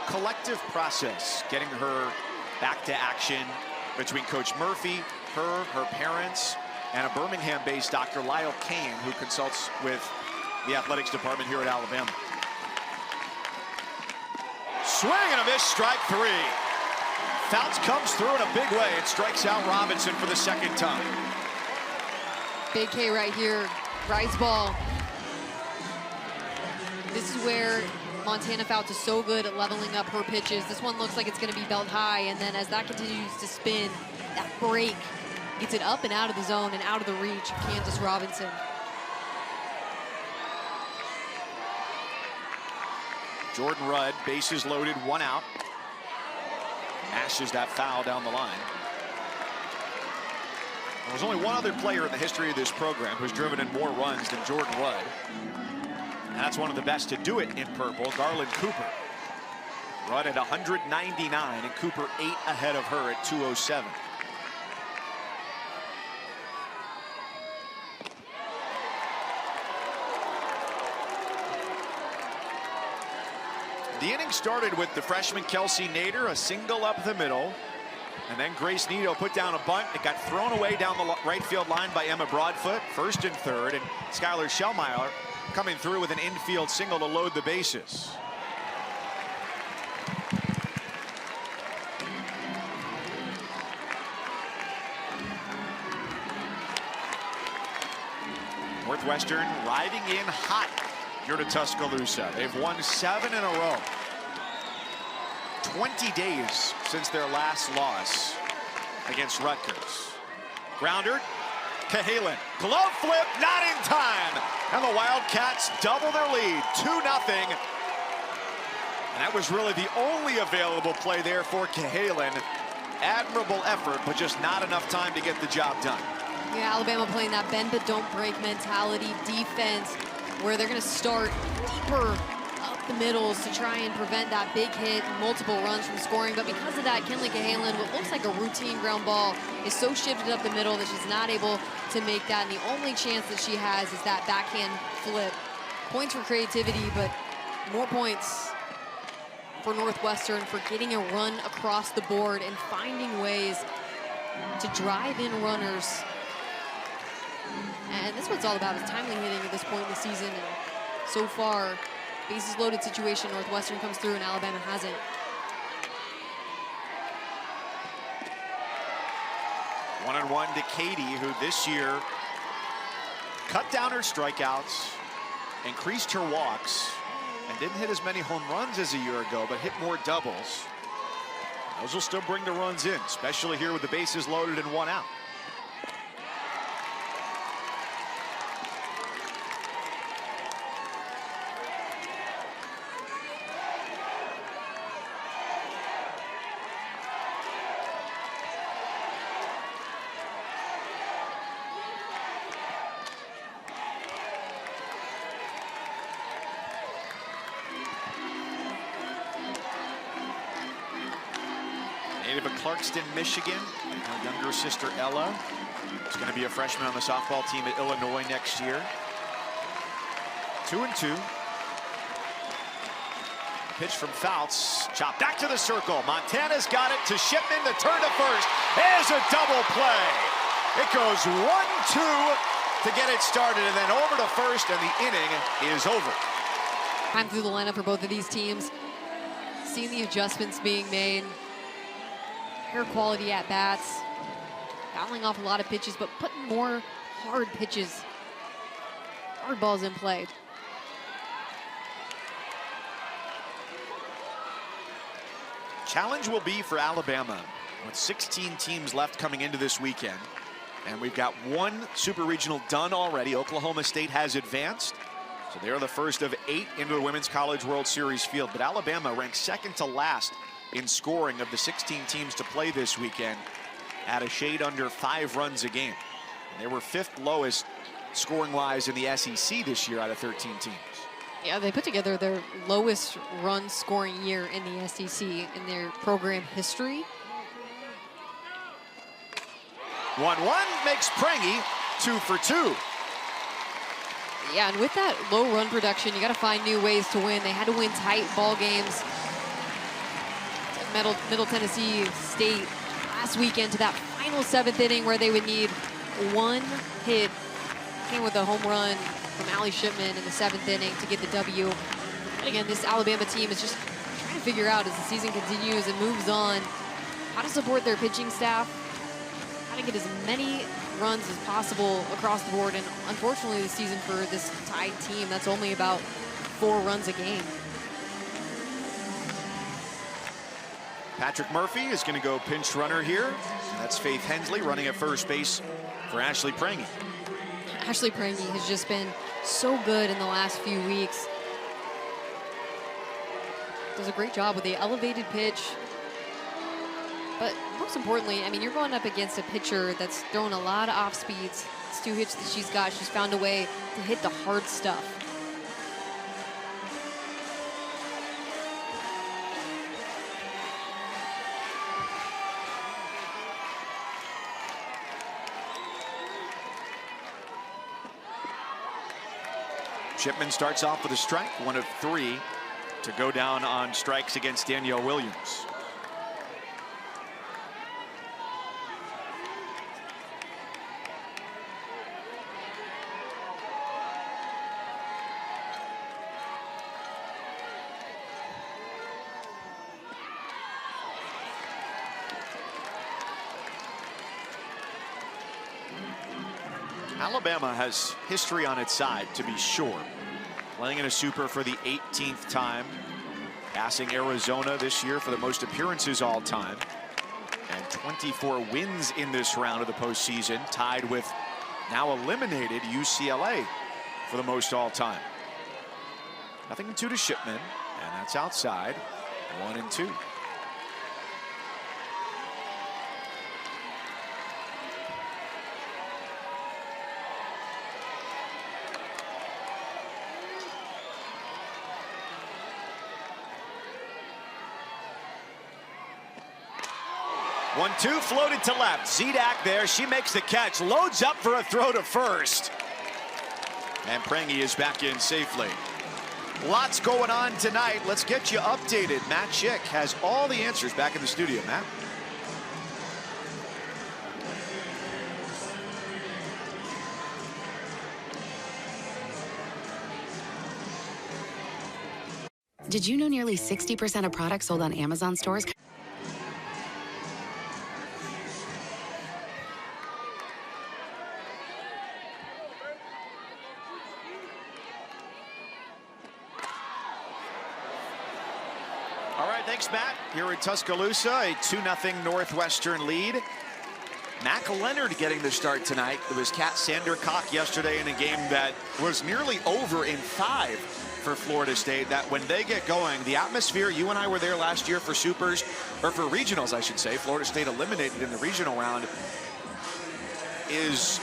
collective process getting her back to action between Coach Murphy, her parents, and a Birmingham-based Dr. Lyle Kane, who consults with the athletics department here at Alabama. Swing and a miss, strike three. Fouts comes through in a big way and strikes out Robinson for the second time. Big K right here, rise ball. This is where Montana Fouts is so good at leveling up her pitches. This one looks like it's going to be belt high, and then as that continues to spin, that break gets it up and out of the zone and out of the reach of Kansas Robinson. Jordan Rudd, bases loaded, one out. Mashes that foul down the line. There's only one other player in the history of this program who's driven in more runs than Jordan Rudd. And that's one of the best to do it in purple, Garland Cooper. Rudd at 199 and Cooper 8 ahead of her at 207. The inning started with the freshman Kelsey Nader, a single up the middle. And then Grace Nito put down a bunt. It got thrown away down the right field line by Emma Broadfoot, first and third. And Skylar Schellmeyer coming through with an infield single to load the bases. Northwestern riding in hot here to Tuscaloosa. They've won 7 in a row. 20 days since their last loss against Rutgers. Grounder, Cahalan, glove flip, not in time. And the Wildcats double their lead, 2-0. And that was really the only available play there for Cahalan. Admirable effort, but just not enough time to get the job done. Yeah, Alabama playing that bend but don't break mentality defense, where they're going to start deeper up the middles to try and prevent that big hit, multiple runs from scoring. But because of that, Kinley Cahalan, what looks like a routine ground ball, is so shifted up the middle that she's not able to make that. And the only chance that she has is that backhand flip. Points for creativity, but more points for Northwestern for getting a run across the board and finding ways to drive in runners. And that's what it's all about, is timely hitting at this point in the season. And so far, bases loaded situation, Northwestern comes through and Alabama hasn't. One-on-one to Katie, who this year cut down her strikeouts, increased her walks, and didn't hit as many home runs as a year ago, but hit more doubles. Those will still bring the runs in, especially here with the bases loaded and one out. native of Clarkston, Michigan. Her younger sister Ella is going to be a freshman on the softball team at Illinois next year. 2-2. Pitch from Fouts, chopped back to the circle. Montana's got it to Shipman, the turn to first. There's a double play. It goes 1-2 to get it started, and then over to first, and the inning is over. Time through the lineup for both of these teams. Seeing the adjustments being made. Higher quality at bats. Fouling off a lot of pitches, but putting more hard pitches, hard balls in play. Challenge will be for Alabama with 16 teams left coming into this weekend. And we've got one super regional done already. Oklahoma State has advanced. So they are the first of 8 into the Women's College World Series field. But Alabama ranks second to last in scoring of the 16 teams to play this weekend at a shade under 5 runs a game. And they were 5th lowest scoring-wise in the SEC this year out of 13 teams. Yeah, they put together their lowest run scoring year in the SEC in their program history. 1-1 makes Prangy 2 for 2. Yeah, and with that low run production, you got to find new ways to win. They had to win tight ball games. Middle Tennessee State last weekend to that final 7th inning where they would need 1 hit. Came with a home run from Allie Shipman in the 7th inning to get the W. And again, this Alabama team is just trying to figure out as the season continues and moves on how to support their pitching staff, how to get as many runs as possible across the board. And unfortunately this season for this tied team, that's only about 4 runs a game. Patrick Murphy is going to go pinch runner here. That's Faith Hensley running at first base for Ashley Prangy. Ashley Prangy has just been so good in the last few weeks. Does a great job with the elevated pitch. But most importantly, I mean, you're going up against a pitcher that's throwing a lot of off speeds. It's 2 hits that she's got. She's found a way to hit the hard stuff. Shipman starts off with a strike, 1 of 3 to go down on strikes against Danielle Williams. Alabama has history on its side, to be sure. Playing in a super for the 18th time. Passing Arizona this year for the most appearances all time. And 24 wins in this round of the postseason, tied with now eliminated UCLA for the most all time. 0-2 to Shipman, and that's outside. 1-2. One-two floated to left. Zedak there. She makes the catch. Loads up for a throw to first. And Prangy is back in safely. Lots going on tonight. Let's get you updated. Matt Schick has all the answers back in the studio. Matt. Did you know nearly 60% of products sold on Amazon stores? All right, thanks, Matt. Here in Tuscaloosa, a 2-0 Northwestern lead. Mac Leonard getting the start tonight. It was Kat Sandercock yesterday in a game that was nearly over in 5 for Florida State. That when they get going, the atmosphere, you and I were there last year for supers, or for regionals, I should say. Florida State eliminated in the regional round, is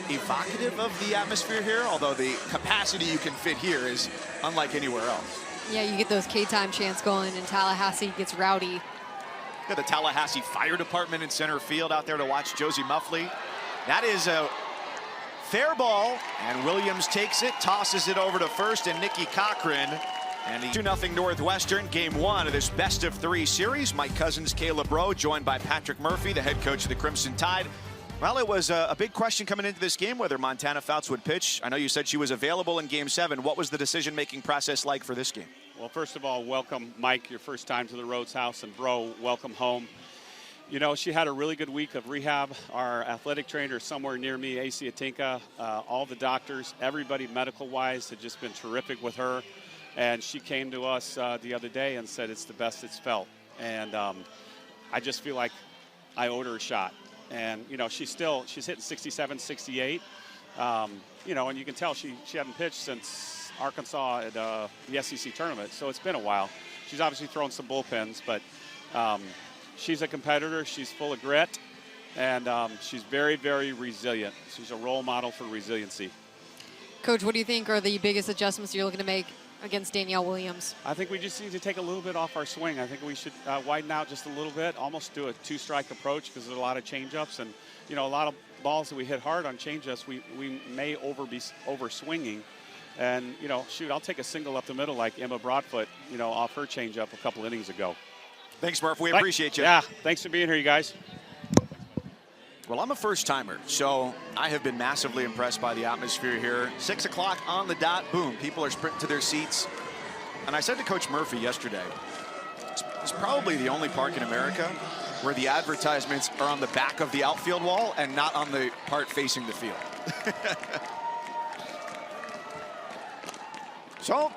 evocative of the atmosphere here, although the capacity you can fit here is unlike anywhere else. Yeah, you get those K-time chants going, and Tallahassee gets rowdy. Got the Tallahassee Fire Department in center field out there to watch Josie Muffley. That is a fair ball, and Williams takes it, tosses it over to first, and Nikki Cochran. And the 2-0 Northwestern, game one of this best-of-3 series. Mike Cousins, Caleb Rowe, joined by Patrick Murphy, the head coach of the Crimson Tide. Well, it was a big question coming into this game whether Montana Fouts would pitch. I know you said she was available in game 7. What was the decision-making process like for this game? Well, first of all, welcome, Mike, your first time to the Rhodes House, and Bro, welcome home. You know, she had a really good week of rehab. Our athletic trainer somewhere near me, AC Atinka, all the doctors, everybody medical-wise had just been terrific with her. And she came to us the other day and said it's the best it's felt. And I just feel like I owed her a shot. And, you know, she's hitting 67, 68. You know, and you can tell she hadn't pitched since Arkansas at the SEC tournament. So it's been a while. She's obviously thrown some bullpens, but she's a competitor. She's full of grit. And she's very, very resilient. She's a role model for resiliency. Coach, what do you think are the biggest adjustments you're looking to make against Danielle Williams? I think we just need to take a little bit off our swing. I think we should widen out just a little bit, almost do a 2-strike approach, because there's a lot of changeups, and you know, a lot of balls that we hit hard on changeups, we may be over swinging. And you know, shoot, I'll take a single up the middle like Emma Broadfoot, you know, off her changeup a couple innings ago. Thanks, Murph. We appreciate you. Yeah, thanks for being here, you guys. Well, I'm a first-timer, so I have been massively impressed by the atmosphere here. 6 o'clock on the dot, boom, people are sprinting to their seats. And I said to Coach Murphy yesterday, it's probably the only park in America where the advertisements are on the back of the outfield wall and not on the part facing the field. So,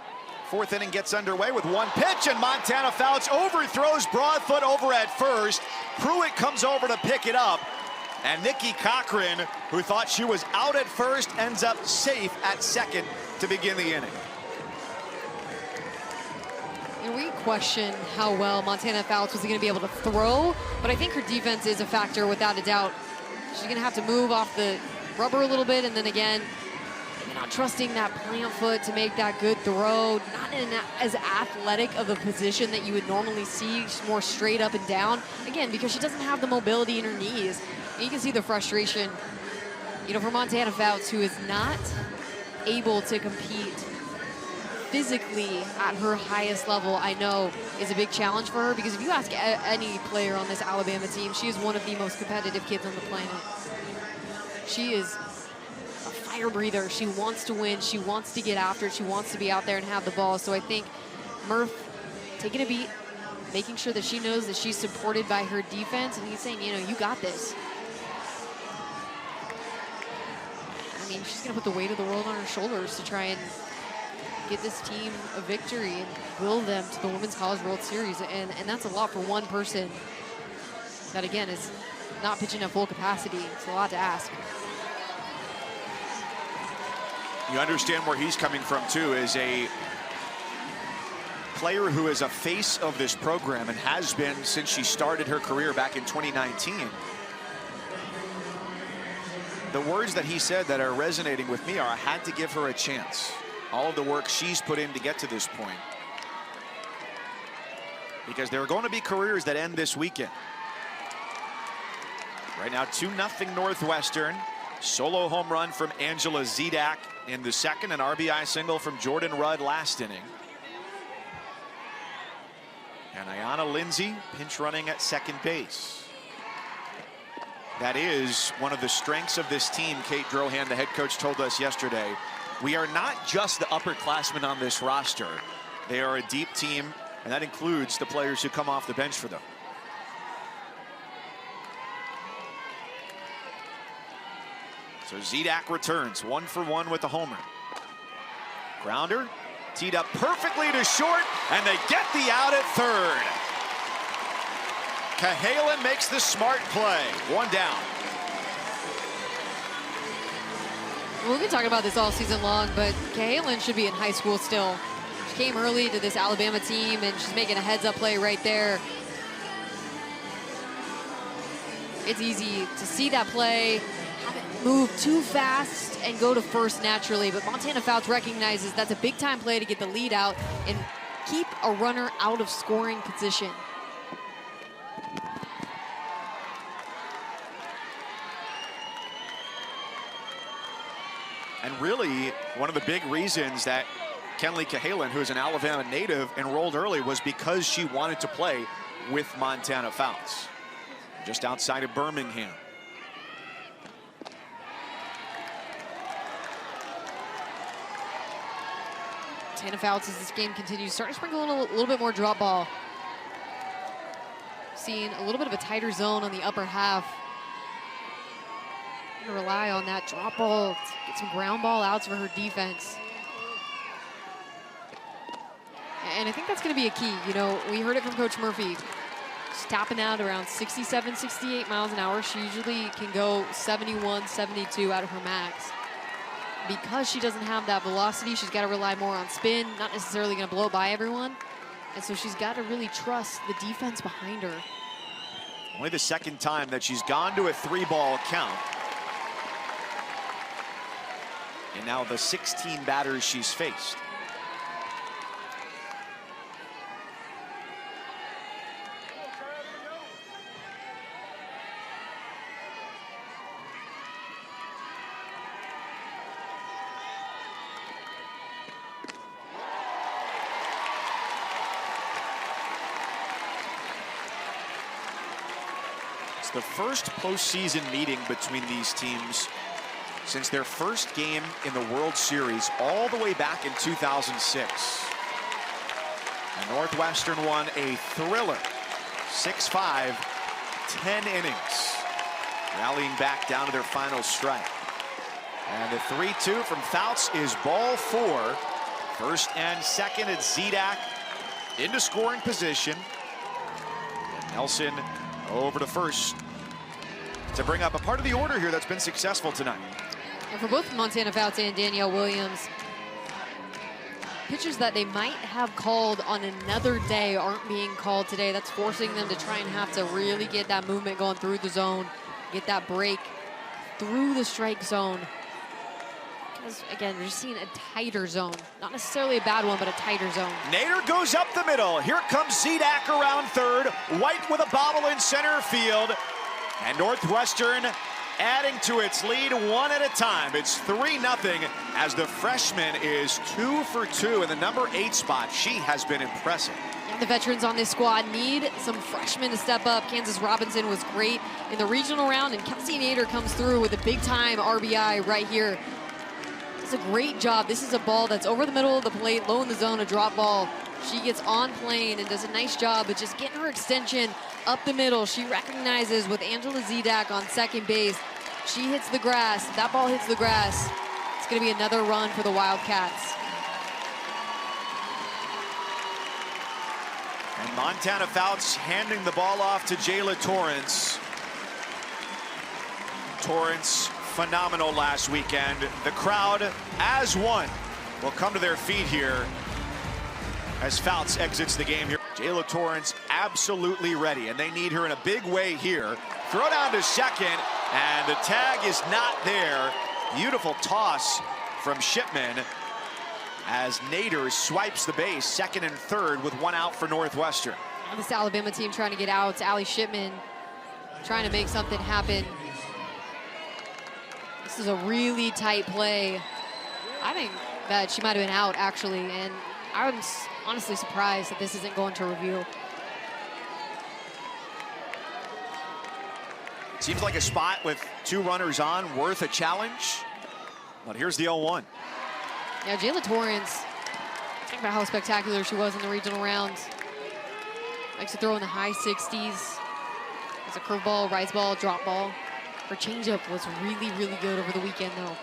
fourth inning gets underway with one pitch, and Montana Fouts overthrows Broadfoot over at first. Pruitt comes over to pick it up. And Nikki Cochran, who thought she was out at first, ends up safe at second to begin the inning. And we question how well Montana Fouts was going to be able to throw, but I think her defense is a factor without a doubt. She's going to have to move off the rubber a little bit, and then again, not trusting that plant foot to make that good throw. Not in as athletic of a position that you would normally see. She's more straight up and down. Again, because she doesn't have the mobility in her knees. And you can see the frustration, you know, for Montana Fouts, who is not able to compete physically at her highest level. I know is a big challenge for her, because if you ask any player on this Alabama team, she is one of the most competitive kids on the planet. She is a fire breather. She wants to win. She wants to get after it. She wants to be out there and have the ball. So I think Murph taking a beat, making sure that she knows that she's supported by her defense, and he's saying, you know, you got this. I mean, she's going to put the weight of the world on her shoulders to try and get this team a victory and will them to the Women's College World Series. And that's a lot for one person that, again, is not pitching at full capacity. It's a lot to ask. You understand where he's coming from, too, as a player who is a face of this program and has been since she started her career back in 2019. The words that he said that are resonating with me are, I had to give her a chance. All of the work she's put in to get to this point. Because there are going to be careers that end this weekend. Right now, 2-0 Northwestern. Solo home run from Angela Zedak in the second, an RBI single from Jordan Rudd last inning. And Ayanna Lindsay pinch running at second base. That is one of the strengths of this team, Kate Drohan, the head coach, told us yesterday. We are not just the upperclassmen on this roster. They are a deep team, and that includes the players who come off the bench for them. So Zedak returns 1-for-1 with the homer. Grounder teed up perfectly to short, and they get the out at third. Cahalan makes the smart play. One down. We've been talking about this all season long, but Cahalan should be in high school still. She came early to this Alabama team, and she's making a heads-up play right there. It's easy to see that play, have it move too fast, and go to first naturally. But Montana Fouts recognizes that's a big-time play to get the lead out and keep a runner out of scoring position. really, one of the big reasons that Kenleigh Cahalan, who is an Alabama native, enrolled early was because she wanted to play with Montana Fouts, just outside of Birmingham. Montana Fouts, as this game continues, starting to sprinkle in a little bit more drop ball. Seeing a little bit of a tighter zone on the upper half. Gonna rely on that drop ball to get some ground ball outs for her defense. And I think that's going to be a key. You know, we heard it from Coach Murphy. She's tapping out around 67, 68 miles an hour. She usually can go 71, 72 out of her max. Because she doesn't have that velocity, she's got to rely more on spin, not necessarily going to blow by everyone. And so she's got to really trust the defense behind her. Only the second time that she's gone to a 3-ball count. And now the 16 batters she's faced. It's the first postseason meeting between these teams since their first game in the World Series all the way back in 2006. And Northwestern won a thriller, 6-5, 10 innings, rallying back down to their final strike. And the 3-2 from Fouts is ball 4. First and second, it's Zedek into scoring position. And Nelson over to first to bring up a part of the order here that's been successful tonight. And for both Montana Fouts and Danielle Williams, pitchers that they might have called on another day aren't being called today. That's forcing them to try and have to really get that movement going through the zone, get that break through the strike zone. Because, again, we're just seeing a tighter zone. Not necessarily a bad one, but a tighter zone. Nader goes up the middle. Here comes Zedek around third. White with a bobble in center field. And Northwestern adding to its lead one at a time. It's 3-0 as the freshman is 2 for 2 in the number 8 spot. She has been impressive. Yeah, the veterans on this squad need some freshmen to step up. Kansas Robinson was great in the regional round, and Kelsey Nader comes through with a big-time RBI right here. Does a great job. This is a ball that's over the middle of the plate, low in the zone, a drop ball. She gets on plane and does a nice job of just getting her extension up the middle. She recognizes with Angela Zedek on second base. She hits the grass. That ball hits the grass. It's going to be another run for the Wildcats. And Montana Fouts handing the ball off to Jayla Torrance. Torrance, phenomenal last weekend. The crowd, as one, will come to their feet here as Fouts exits the game here. Jayla Torrance absolutely ready, and they need her in a big way here. Throw down to second, and the tag is not there. Beautiful toss from Shipman as Nader swipes the base, second and third with one out for Northwestern. And this Alabama team trying to get out. It's Allie Shipman trying to make something happen. This is a really tight play. I think that she might have been out, actually, and I'm honestly surprised that this isn't going to review. Seems like a spot with 2 runners on worth a challenge. But here's the 0-1. Yeah, Jayla Torrance, think about how spectacular she was in the regional rounds. Likes to throw in the high 60s. It's a curveball, rise ball, drop ball. Her changeup was really, really good over the weekend, though.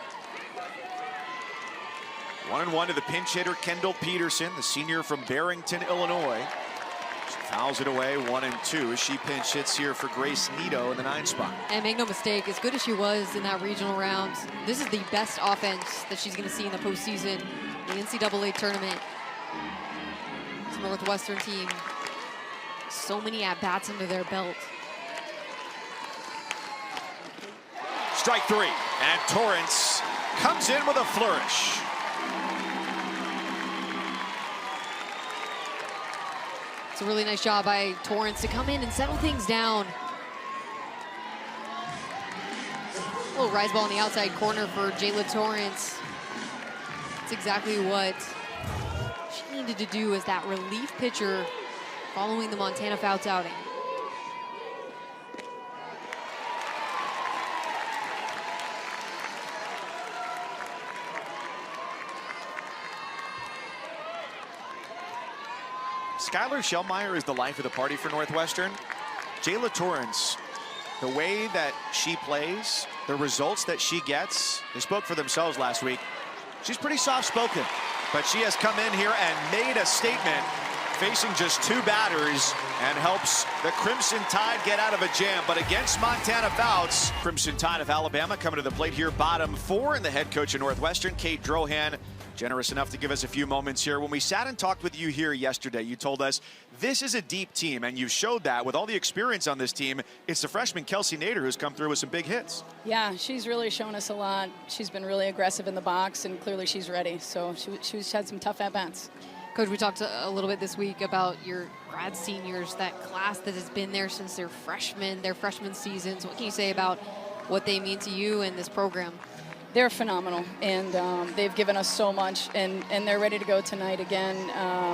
1-1 to the pinch hitter, Kendall Peterson, the senior from Barrington, Illinois. She fouls it away, 1-2 as she pinch hits here for Grace Nito in the 9 spot. And make no mistake, as good as she was in that regional round, this is the best offense that she's going to see in the postseason, the NCAA tournament. This Northwestern team, so many at-bats under their belt. Strike 3, and Torrance comes in with a flourish. It's a really nice job by Torrance to come in and settle things down. A little rise ball on the outside corner for Jayla Torrance. That's exactly what she needed to do as that relief pitcher following the Montana Fouts outing. Skylar Schellmeyer is the life of the party for Northwestern. Jayla Torrance, the way that she plays, the results that she gets, they spoke for themselves last week. She's pretty soft-spoken, but she has come in here and made a statement, facing just 2 batters, and helps the Crimson Tide get out of a jam. But against Montana Fouts, Crimson Tide of Alabama coming to the plate here, bottom 4, and the head coach of Northwestern, Kate Drohan, generous enough to give us a few moments here. When we sat and talked with you here yesterday, you told us this is a deep team, and you showed that with all the experience on this team. It's the freshman Kelsey Nader who's come through with some big hits. Yeah, she's really shown us a lot. She's been really aggressive in the box, and clearly she's ready. So she's had some tough at-bats. Coach, we talked a little bit this week about your grad seniors, that class that has been there since their freshman seasons. What can you say about what they mean to you and this program? They're phenomenal, and they've given us so much, and they're ready to go tonight again.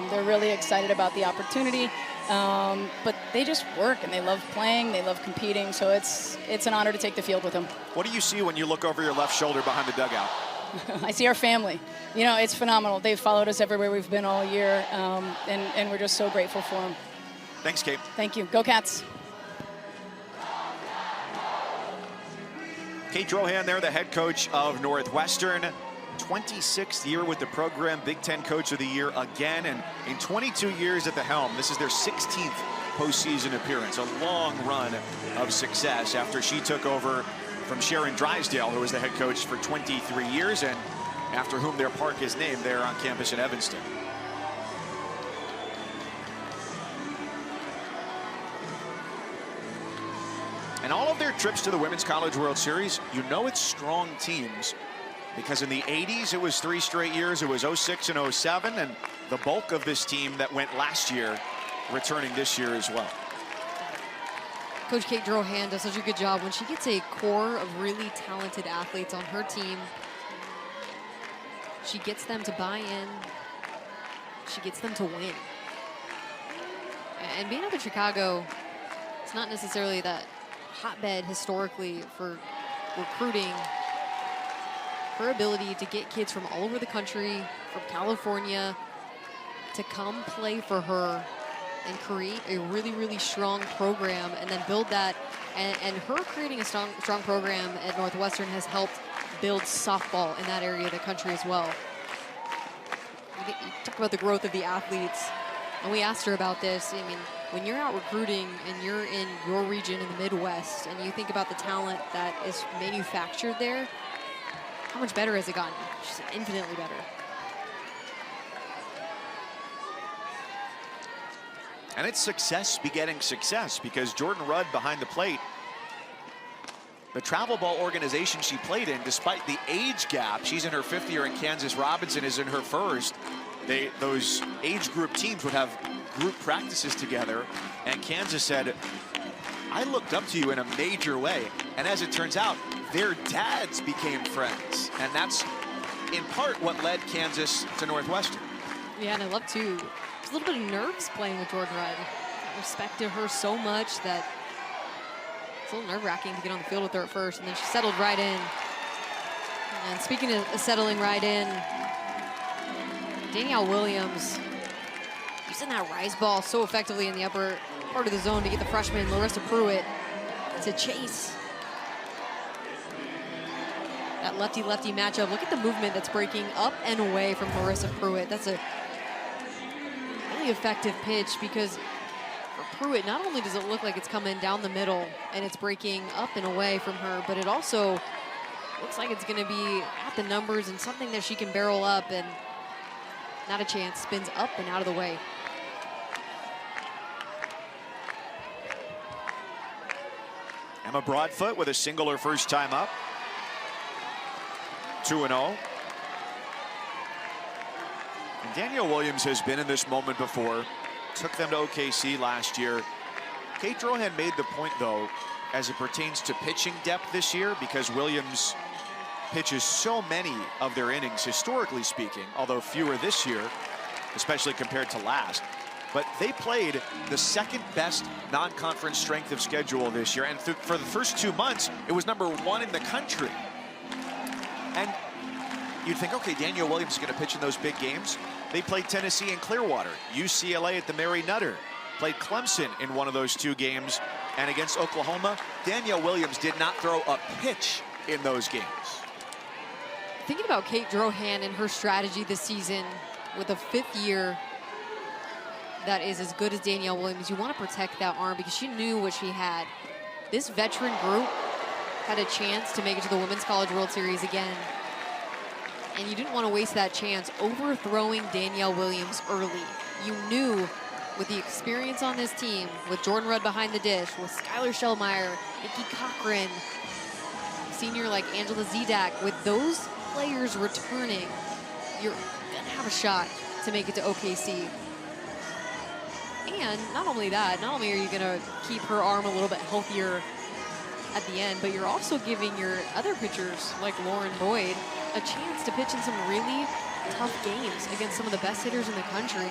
They're really excited about the opportunity, but they just work, and they love playing, they love competing, so it's an honor to take the field with them. What do you see when you look over your left shoulder behind the dugout? I see our family. You know, it's phenomenal. They've followed us everywhere we've been all year, and we're just so grateful for them. Thanks, Kate. Thank you. Go Cats. Kate Drohan there, the head coach of Northwestern. 26th year with the program, Big Ten Coach of the Year again, and in 22 years at the helm, this is their 16th postseason appearance. A long run of success after she took over from Sharon Drysdale, who was the head coach for 23 years, and after whom their park is named there on campus in Evanston. And all of their trips to the Women's College World Series, you know it's strong teams, because in the 80s it was 3 straight years. It was 06 and 07, and the bulk of this team that went last year returning this year as well. Coach Kate Drohan does such a good job when she gets a core of really talented athletes on her team. She gets them to buy in. She gets them to win. And being up in Chicago, it's not necessarily that hotbed historically for recruiting. Her ability to get kids from all over the country, from California, to come play for her and create a really, really strong program, and then build that. And her creating a strong program at Northwestern has helped build softball in that area of the country as well. You talk about the growth of the athletes, and we asked her about this. I mean, when you're out recruiting and you're in your region in the Midwest, and you think about the talent that is manufactured there, how much better has it gotten? Just infinitely better. And it's success begetting success, because Jordan Rudd behind the plate, the travel ball organization she played in, despite the age gap, she's in her 5th year in Kansas, Robinson is in her 1st. Those age group teams would have group practices together, and Kansas said, I looked up to you in a major way. And as it turns out, their dads became friends, and that's in part what led Kansas to Northwestern. Yeah, and I love too, there's a little bit of nerves playing with Jordan Rudd. I respected her so much that it's a little nerve-wracking to get on the field with her at first, and then she settled right in. And speaking of settling right in, Danielle Williams using that rise ball so effectively in the upper part of the zone to get the freshman Larissa Pruitt to chase. That lefty-lefty matchup. Look at the movement that's breaking up and away from Larissa Pruitt. That's a really effective pitch, because for Pruitt, not only does it look like it's coming down the middle and it's breaking up and away from her, but it also looks like it's going to be at the numbers and something that she can barrel up, and not a chance. Spins up and out of the way. Emma Broadfoot with a single her first time up. 2-0. And Danielle Williams has been in this moment before. Took them to OKC last year. Kate Drohan made the point, though, as it pertains to pitching depth this year, because Williams pitches so many of their innings, historically speaking, although fewer this year, especially compared to last. But they played the second best non-conference strength of schedule this year. And for the first 2 months, it was #1 in the country. And you'd think, okay, Danielle Williams is going to pitch in those big games. They played Tennessee in Clearwater, UCLA at the Mary Nutter, played Clemson in one of those 2 games. And against Oklahoma, Danielle Williams did not throw a pitch in those games. Thinking about Kate Drohan and her strategy this season with a 5th year that is as good as Danielle Williams, you want to protect that arm because she knew what she had. This veteran group had a chance to make it to the Women's College World Series again. And you didn't want to waste that chance overthrowing Danielle Williams early. You knew with the experience on this team, with Jordan Rudd behind the dish, with Skylar Schellmeyer, Nikki Cochran, senior like Angela Zedak, with those players returning, you're gonna have a shot to make it to OKC. And not only that, not only are you gonna keep her arm a little bit healthier at the end, but you're also giving your other pitchers like Lauren Boyd a chance to pitch in some really tough games against some of the best hitters in the country.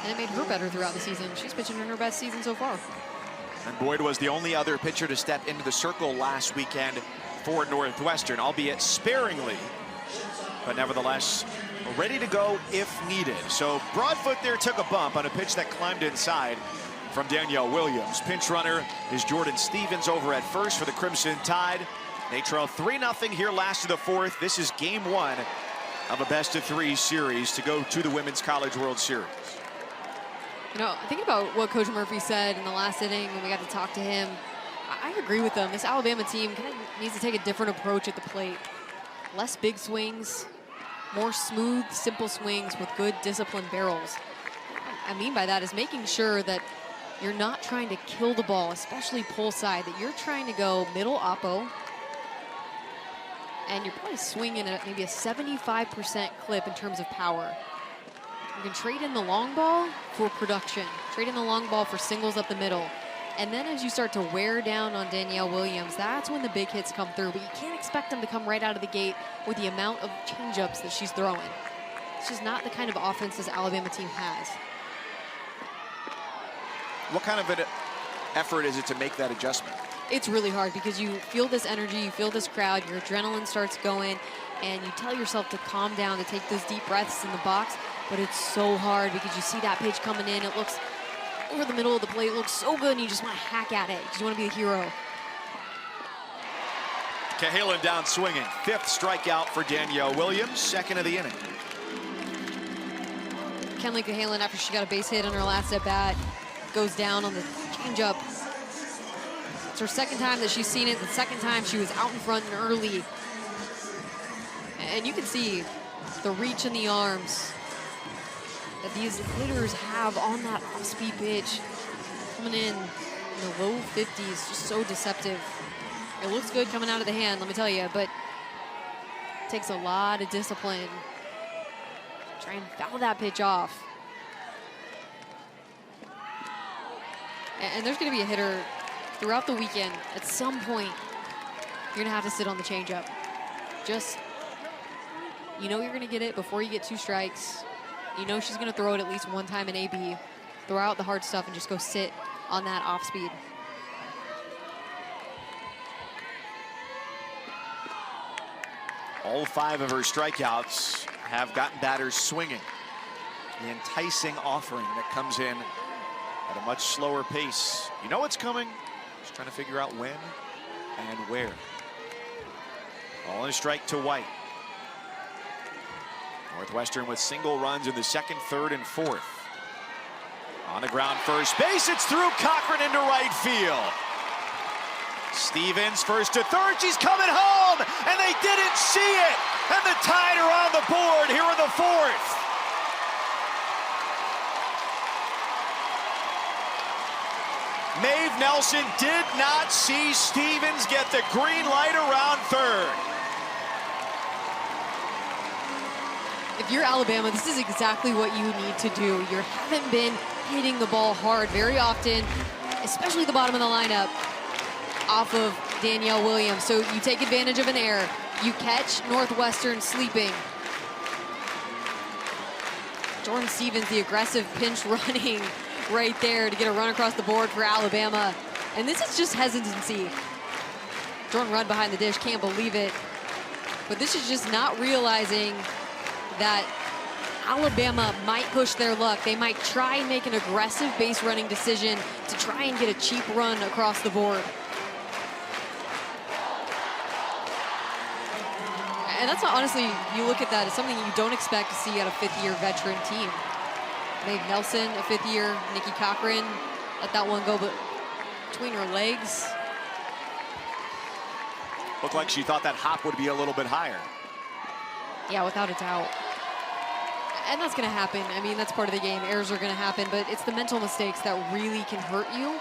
And it made her better throughout the season. She's pitching in her best season so far. And Boyd was the only other pitcher to step into the circle last weekend for Northwestern, albeit sparingly, but nevertheless ready to go if needed. So Broadfoot there took a bump on a pitch that climbed inside from Danielle Williams. Pinch runner is Jordan Stevens over at first for the Crimson Tide. They trail 3-0 here last of the 4th. This is game 1 of a best-of-3 series to go to the Women's College World Series. You know, thinking about what Coach Murphy said in the last inning when we got to talk to him, I agree with them. This Alabama team kind of needs to take a different approach at the plate. Less big swings, more smooth, simple swings with good, disciplined barrels. What I mean by that is making sure that you're not trying to kill the ball, especially pull side, that you're trying to go middle oppo, and you're probably swinging at maybe a 75% clip in terms of power. You can trade in the long ball for production, trade in the long ball for singles up the middle. And then as you start to wear down on Danielle Williams, that's when the big hits come through. But you can't expect them to come right out of the gate with the amount of changeups that she's throwing. It's just not the kind of offense this Alabama team has. What kind of an effort is it to make that adjustment? It's really hard because you feel this energy, you feel this crowd, your adrenaline starts going, and you tell yourself to calm down, to take those deep breaths in the box. But it's so hard because you see that pitch coming in. It looks over the middle of the plate. It looks so good, and you just want to hack at it because you want to be the hero. Cahalan down swinging. 5th strikeout for Danielle Williams, 2nd of the inning. Kenley Cahalan, after she got a base hit on her last at bat, goes down on the changeup. It's her 2nd time that she's seen it. The 2nd time she was out in front and early. And you can see the reach in the arms that these hitters have on that off-speed pitch. Coming in the low 50s, just so deceptive. It looks good coming out of the hand, let me tell you, but it takes a lot of discipline to try and foul that pitch off. And there's going to be a hitter throughout the weekend. At some point, you're going to have to sit on the changeup. Just, you know you're going to get it before you get 2 strikes. You know she's going to throw it at least 1 time in AB. Throw out the hard stuff and just go sit on that off speed. All 5 of her strikeouts have gotten batters swinging. The enticing offering that comes in at a much slower pace. You know what's coming. Just trying to figure out when and where. All in a strike to White. Northwestern with single runs in the 2nd, 3rd, and 4th. On the ground first base, it's through Cochran into right field. Stevens first to 3rd, she's coming home, and they didn't see it. And the Tide are on the board here in the 4th. Maeve Nelson did not see Stevens get the green light around 3rd. If you're Alabama, this is exactly what you need to do. You haven't been hitting the ball hard very often, especially the bottom of the lineup, off of Danielle Williams. So you take advantage of an error. You catch Northwestern sleeping. Jordan Stevens, the aggressive pinch running right there to get a run across the board for Alabama. And this is just hesitancy. Jordan run behind the dish, can't believe it. But this is just not realizing that Alabama might push their luck. They might try and make an aggressive base running decision to try and get a cheap run across the board. And that's honestly, you look at that as something you don't expect to see out of fifth-year veteran team. Meg Nelson, a fifth-year, Nikki Cochran, let that one go, but between her legs. Looked like she thought that hop would be a little bit higher. Yeah, without a doubt. And that's going to happen. I mean, that's part of the game. Errors are going to happen, but it's the mental mistakes that really can hurt you.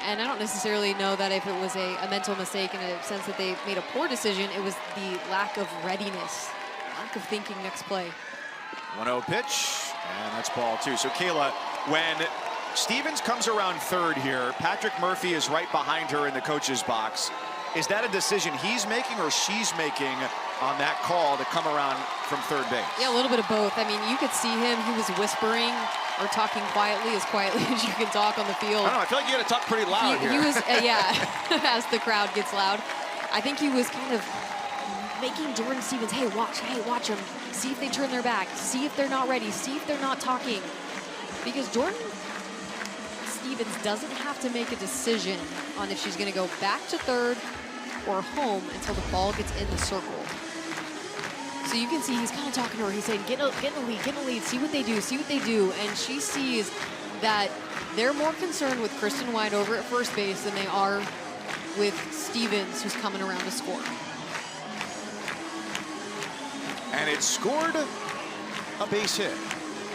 And I don't necessarily know that if it was a mental mistake in a sense that they made a poor decision, it was the lack of readiness, lack of thinking next play. 1-0 pitch, and that's ball two. So Kayla, when Stevens comes around third here, Patrick Murphy is right behind her in the coach's box. Is that a decision he's making or she's making on that call to come around from third base? Yeah, a little bit of both. I mean, you could see him, he was whispering or talking quietly as you can talk on the field. I don't know, I feel like you got to talk pretty loud here. He was, yeah, as the crowd gets loud. I think he was kind of making Jordan Stevens, hey, watch them. See if they turn their back. See if they're not ready. See if they're not talking. Because Jordan Stevens doesn't have to make a decision on if she's going to go back to third or home until the ball gets in the circle. So you can see he's kind of talking to her. He's saying, get in the lead, see what they do. And she sees that they're more concerned with Kristen White over at first base than they are with Stevens, who's coming around to score. And it scored a base hit.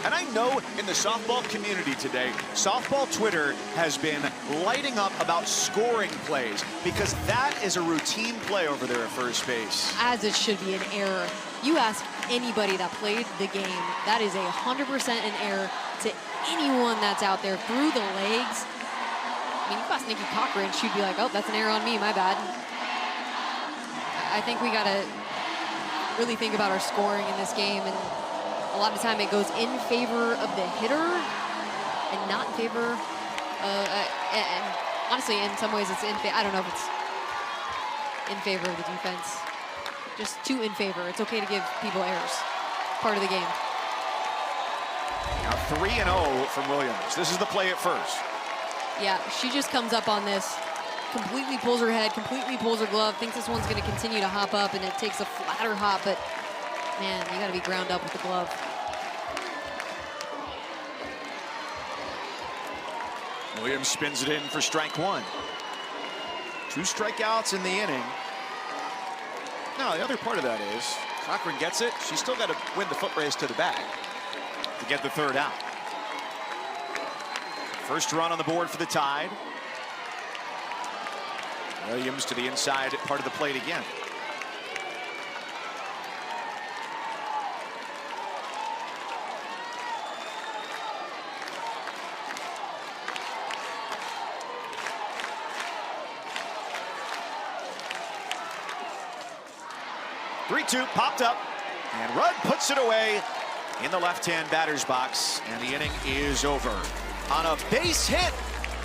And I know in the softball community today, softball Twitter has been lighting up about scoring plays because that is a routine play over there at first base. As it should be an error. You ask anybody that played the game, that is 100% an error to anyone that's out there through the legs. I mean, you ask Nikki Cochran, she'd be like, oh, that's an error on me, my bad. I think we got to really think about our scoring in this game, and a lot of the time it goes in favor of the hitter and not in favor and honestly in some ways it's I don't know if it's in favor of the defense, just too in favor. It's okay to give people errors, part of the game. Now 3-0 from Williams. This is the play at first. Yeah, she just comes up on this, completely pulls her head, completely pulls her glove, thinks this one's going to continue to hop up, and it takes a flatter hop, but man, you got to be ground up with the glove. Williams spins it in for strike one. 2 strikeouts in the inning. Now, the other part of that is Cochran gets it. She's still got to win the foot race to the bag to get the third out. First run on the board for the Tide. Williams to the inside part of the plate again. Three-two popped up, and Rudd puts it away in the left-hand batter's box, and the inning is over. On a base hit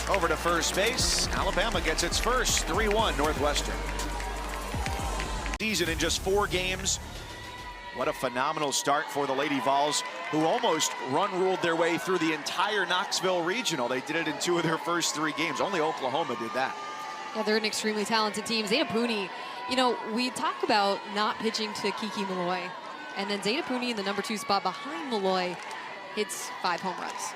over to first base, Alabama gets its first. 3-1 Northwestern. Season in just 4 games. What a phenomenal start for the Lady Vols, who almost run-ruled their way through the entire Knoxville Regional. They did it in 2 of their first 3 games. Only Oklahoma did that. Yeah, they're an extremely talented team. Zeta Pooney, you know, we talk about not pitching to Kiki Malloy, and then Zeta Pooney in the number 2 spot behind Malloy hits 5 home runs.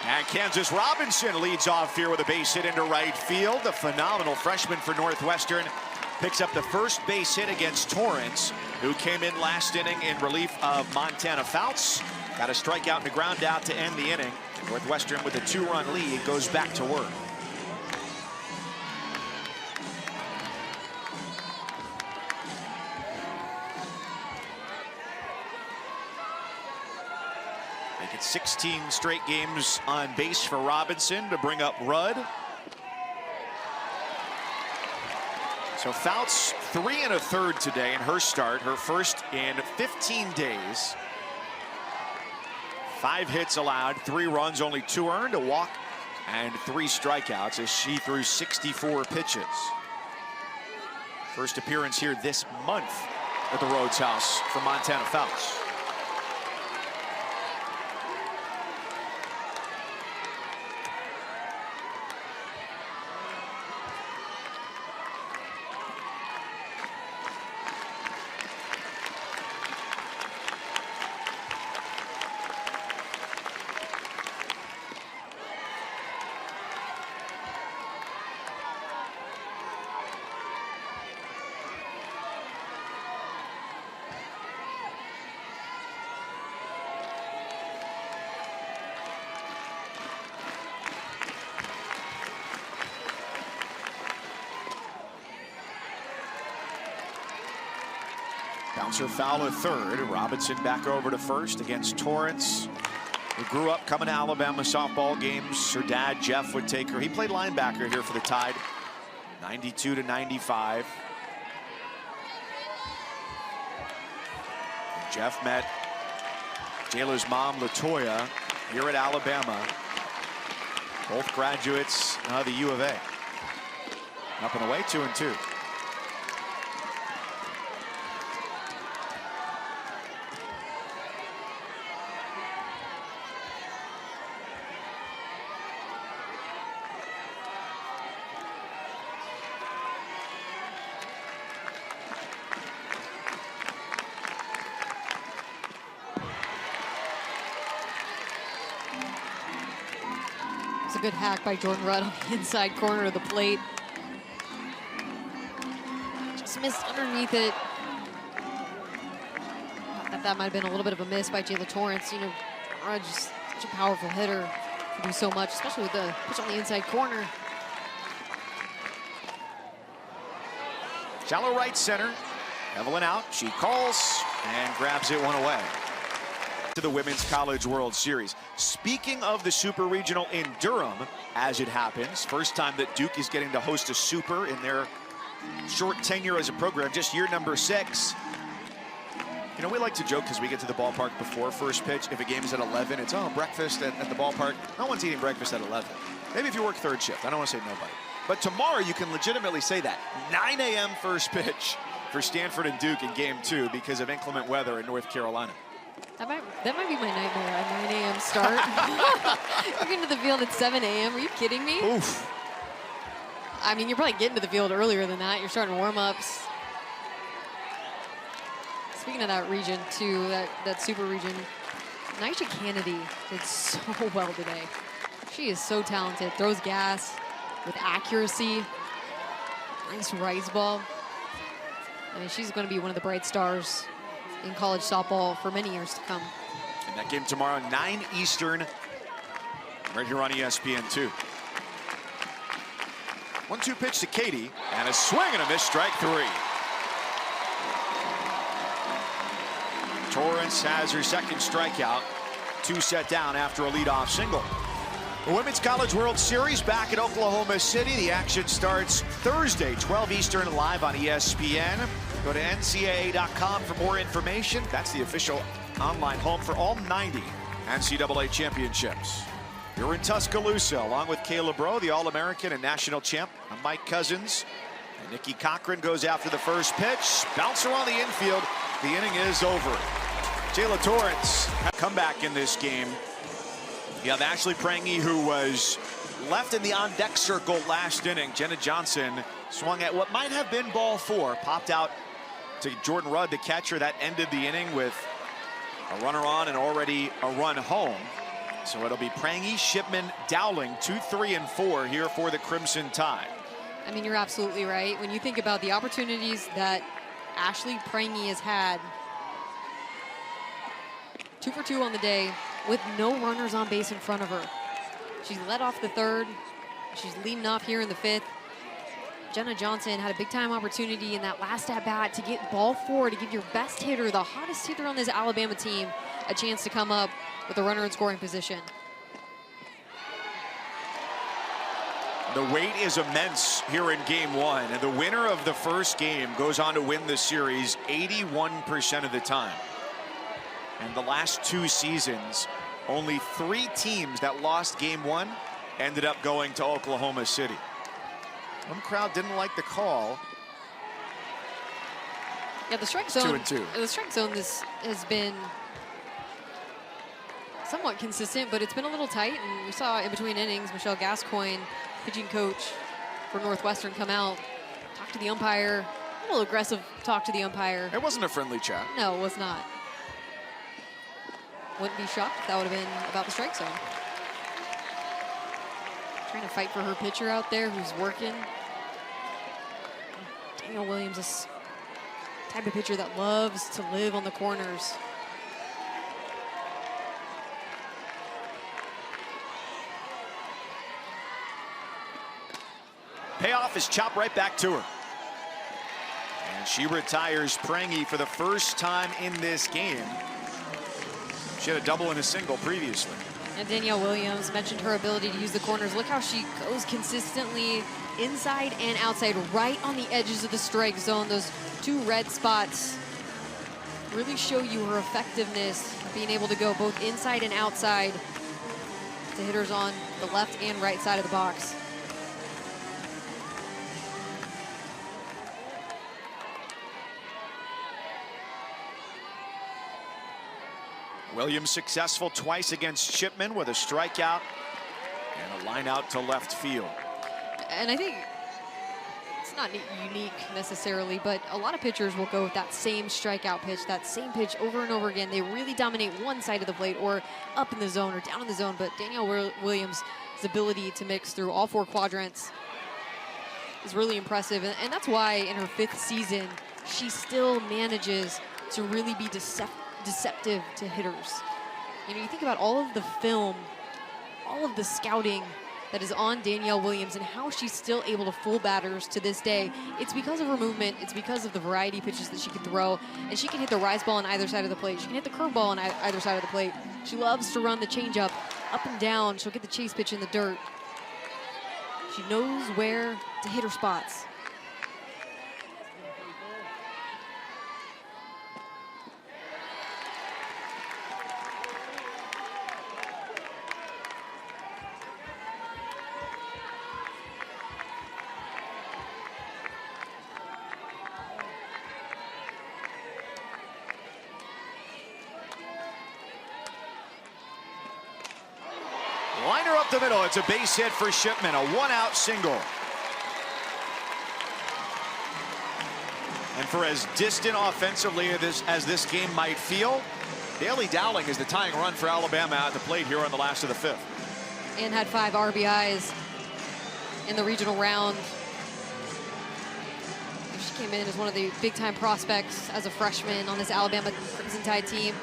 And Kansas Robinson leads off here with a base hit into right field. The phenomenal freshman for Northwestern picks up the first base hit against Torrance, who came in last inning in relief of Montana Fouts. Got a strikeout and a ground out to end the inning. Northwestern with a 2-run lead goes back to work. Make it 16 straight games on base for Robinson to bring up Rudd. So Fouts 3 1/3 today in her start, her first in 15 days. 5 hits allowed, 3 runs, only 2 earned, a walk, and 3 strikeouts as she threw 64 pitches. First appearance here this month at the Rhodes House for Montana Fouts. Bouncer foul at third. Robinson back over to first against Torrance, who grew up coming to Alabama softball games. Her dad, Jeff, would take her. He played linebacker here for the Tide, 92 to 95. And Jeff met Jayla's mom, LaToya, here at Alabama. Both graduates of the U of A. Up and away, 2-2. It's a good hack by Jordan Rudd on the inside corner of the plate. Just missed underneath it. That might have been a little bit of a miss by Jayla Torrance. You know, Rudd just such a powerful hitter. Can do so much, especially with the pitch on the inside corner. Shallow right center. Evelyn out. She calls and grabs it one away. To the Women's College World Series. Speaking of the Super Regional in Durham, as it happens, first time that Duke is getting to host a Super in their short tenure as a program, just year number 6. You know, we like to joke because we get to the ballpark before first pitch. If a game is at 11, it's, oh, breakfast at the ballpark. No one's eating breakfast at 11. Maybe if you work third shift. I don't want to say nobody. But tomorrow you can legitimately say that. 9 a.m. first pitch for Stanford and Duke in game 2 because of inclement weather in North Carolina. That might be my nightmare, a 9 a.m. start. You're getting to the field at 7 a.m. Are you kidding me? Oof. I mean, you're probably getting to the field earlier than that. You're starting warm-ups. Speaking of that region, too, that super region, Nyesha Kennedy did so well today. She is so talented. Throws gas with accuracy. Nice rise ball. I mean, she's going to be one of the bright stars in college softball for many years to come. And that game tomorrow, 9 Eastern, right here on ESPN2. 1-2 pitch to Katie, and a swing and a miss, strike 3. Torrance has her second strikeout, 2 set down after a leadoff single. The Women's College World Series back at Oklahoma City. The action starts Thursday, 12 Eastern, live on ESPN. Go to NCAA.com for more information. That's the official online home for all 90 NCAA championships. You're in Tuscaloosa, along with Caleb Rowe, the All-American and national champ. I'm Mike Cousins. And Nikki Cochran goes after the first pitch. Bouncer on the infield. The inning is over. Jayla Torrance had a comeback in this game. You have Ashley Prangy, who was left in the on-deck circle last inning. Jenna Johnson swung at what might have been ball 4. Popped out to Jordan Rudd, the catcher. That ended the inning with a runner on and already a run home. So it'll be Prangy, Shipman, Dowling, 2, 3, and 4 here for the Crimson Tide. I mean, you're absolutely right. When you think about the opportunities that Ashley Prangy has had, 2 for 2 on the day with no runners on base in front of her. She's led off the 3rd. She's leading off here in the 5th. Jenna Johnson had a big-time opportunity in that last at-bat to get ball 4, to give your best hitter, the hottest hitter on this Alabama team, a chance to come up with a runner in scoring position. The weight is immense here in game one, and the winner of the first game goes on to win the series 81% of the time. And the last 2 seasons, only 3 teams that lost game one ended up going to Oklahoma City. One crowd didn't like the call. Yeah, the strike zone. 2-2. The strike zone has been somewhat consistent, but it's been a little tight. And we saw in between innings, Michelle Gascoigne, pitching coach for Northwestern, come out, talk to the umpire, a little aggressive talk to the umpire. It wasn't a friendly chat. No, it was not. Wouldn't be shocked if that would have been about the strike zone. Trying to fight for her pitcher out there who's working. Danielle Williams is the type of pitcher that loves to live on the corners. Payoff is chopped right back to her. And she retires Prangy for the first time in this game. She had a double and a single previously. And Danielle Williams mentioned her ability to use the corners. Look how she goes consistently inside and outside, right on the edges of the strike zone. Those 2 red spots really show you her effectiveness, being able to go both inside and outside to hitters on the left and right side of the box. Williams successful twice against Shipman with a strikeout and a line out to left field. And I think it's not unique necessarily, but a lot of pitchers will go with that same strikeout pitch, that same pitch over and over again. They really dominate one side of the plate or up in the zone or down in the zone, but Danielle Williams' ability to mix through all 4 quadrants is really impressive. And that's why in her 5th season, she still manages to really be deceptive to hitters. You know, you think about all of the film, all of the scouting that is on Danielle Williams and how she's still able to fool batters to this day. It's because of her movement. It's because of the variety of pitches that she can throw. And she can hit the rise ball on either side of the plate. She can hit the curveball on either side of the plate. She loves to run the changeup up and down. She'll get the chase pitch in the dirt. She knows where to hit her spots. Liner up the middle. It's a base hit for Shipman, a 1-out single. And for as distant offensively as this game might feel, Bailey Dowling is the tying run for Alabama at the plate here on the last of the 5th. And had 5 RBIs in the regional round. She came in as one of the big-time prospects as a freshman on this Alabama Crimson Tide team.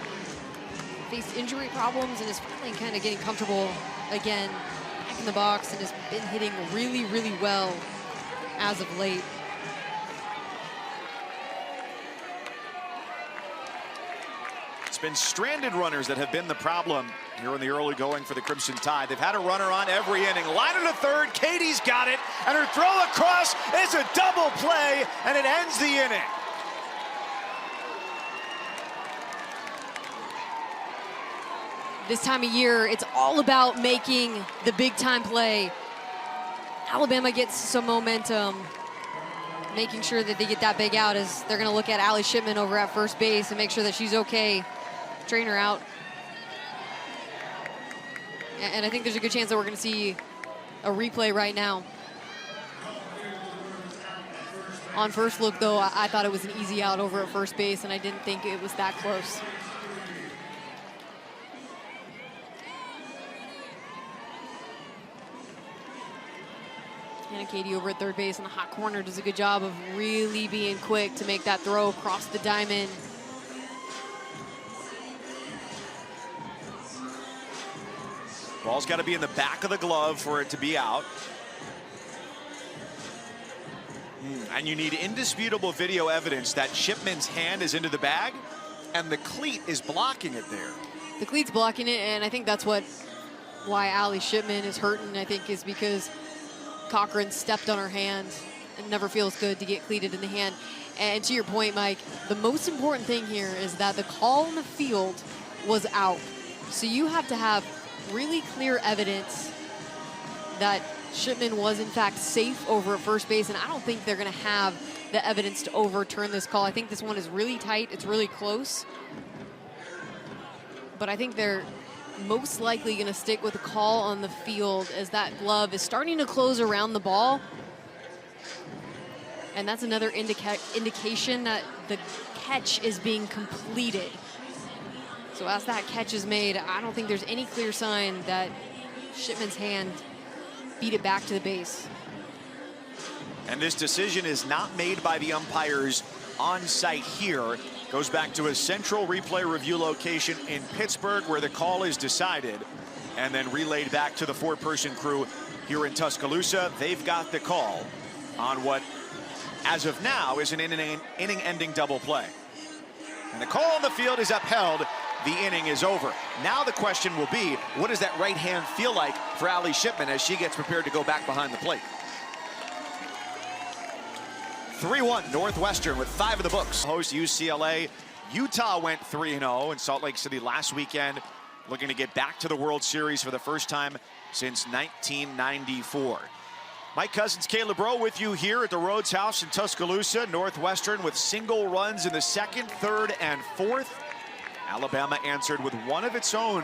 Faced injury problems and is finally kind of getting comfortable again back in the box and has been hitting really, really well as of late. It's been stranded runners that have been the problem here in the early going for the Crimson Tide. They've had a runner on every inning. Liner to third. Katie's got it, and her throw across is a double play, and it ends the inning. This time of year, it's all about making the big-time play. Alabama gets some momentum, making sure that they get that big out as they're going to look at Allie Shipman over at first base and make sure that she's okay. Train her out. And I think there's a good chance that we're going to see a replay right now. On first look, though, I thought it was an easy out over at first base, and I didn't think it was that close. Hannah Katie over at third base in the hot corner does a good job of really being quick to make that throw across the diamond. Ball's got to be in the back of the glove for it to be out. And you need indisputable video evidence that Shipman's hand is into the bag and the cleat is blocking it there. The cleat's blocking it, and I think that's why Allie Shipman is hurting, I think, is because Cochran stepped on her hand. It never feels good to get cleated in the hand. And to your point, Mike, the most important thing here is that the call on the field was out. So you have to have really clear evidence that Shipman was in fact safe over at first base, and I don't think they're going to have the evidence to overturn this call. I think this one is really tight. It's really close. But I think they're most likely going to stick with the call on the field, as that glove is starting to close around the ball. And that's another indication that the catch is being completed. So as that catch is made, I don't think there's any clear sign that Shipman's hand beat it back to the base. And this decision is not made by the umpires on site here. Goes back to a central replay review location in Pittsburgh where the call is decided and then relayed back to the four-person crew here in Tuscaloosa. They've got the call on what, as of now, is an inning-ending double play. And the call on the field is upheld. The inning is over. Now the question will be, what does that right hand feel like for Allie Shipman as she gets prepared to go back behind the plate? 3-1 Northwestern with 5 of the books. Host UCLA. Utah went 3-0 in Salt Lake City last weekend, looking to get back to the World Series for the first time since 1994. Mike Cousins, Caleb Rowe with you here at the Rhodes House in Tuscaloosa. Northwestern with single runs in the second, third, and fourth. Alabama answered with one of its own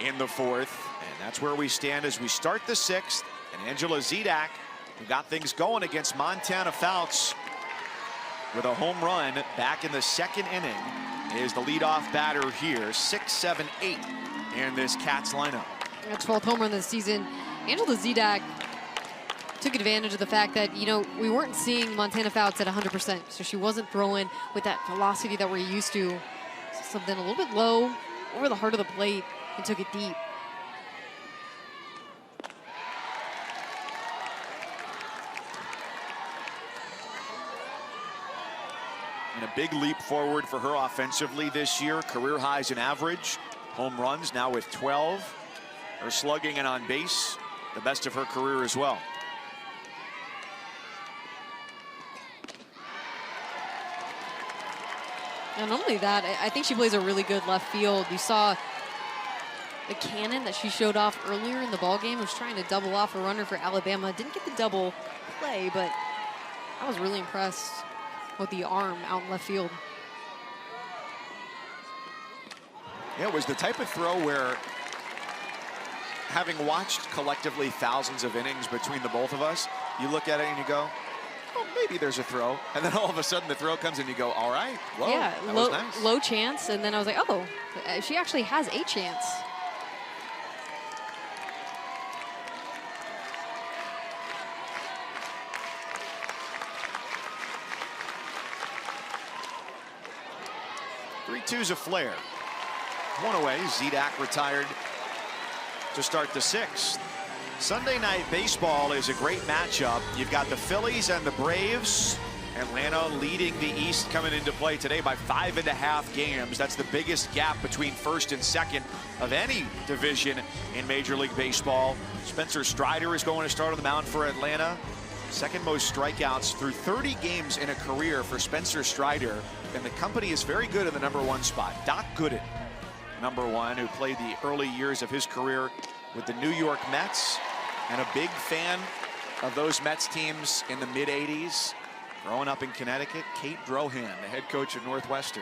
in the fourth. And that's where we stand as we start the sixth. And Angela Zedak, who got things going against Montana Fouts with a home run back in the second inning, is the leadoff batter here. 6, 7, 8 in this Cats lineup. A 12th home run this season. Angela Zedak took advantage of the fact that, you know, we weren't seeing Montana Fouts at 100%, so she wasn't throwing with that velocity that we're used to. Something a little bit low over the heart of the plate and took it deep. And a big leap forward for her offensively this year. Career highs in average. Home runs now with 12. Her slugging and on base, the best of her career as well. And not only that, I think she plays a really good left field. You saw the cannon that she showed off earlier in the ballgame. Was trying to double off a runner for Alabama. Didn't get the double play, but I was really impressed with the arm out in left field. Yeah, it was the type of throw where, having watched collectively thousands of innings between the both of us, you look at it and you go, well, maybe there's a throw. And then all of a sudden the throw comes and you go, all right, whoa, yeah, that was nice. Low chance. And then I was like, oh, she actually has a chance. Two's a flare. One away. Zedak retired to start the sixth. Sunday night baseball is a great matchup. You've got the Phillies and the Braves. Atlanta leading the East coming into play today by 5.5 games. That's the biggest gap between first and second of any division in Major League Baseball. Spencer Strider is going to start on the mound for Atlanta. Second most strikeouts through 30 games in a career for Spencer Strider. And the company is very good in the #1 spot. Doc Gooden, #1, who played the early years of his career with the New York Mets, and a big fan of those Mets teams in the mid-'80s. Growing up in Connecticut, Kate Drohan, the head coach of Northwestern.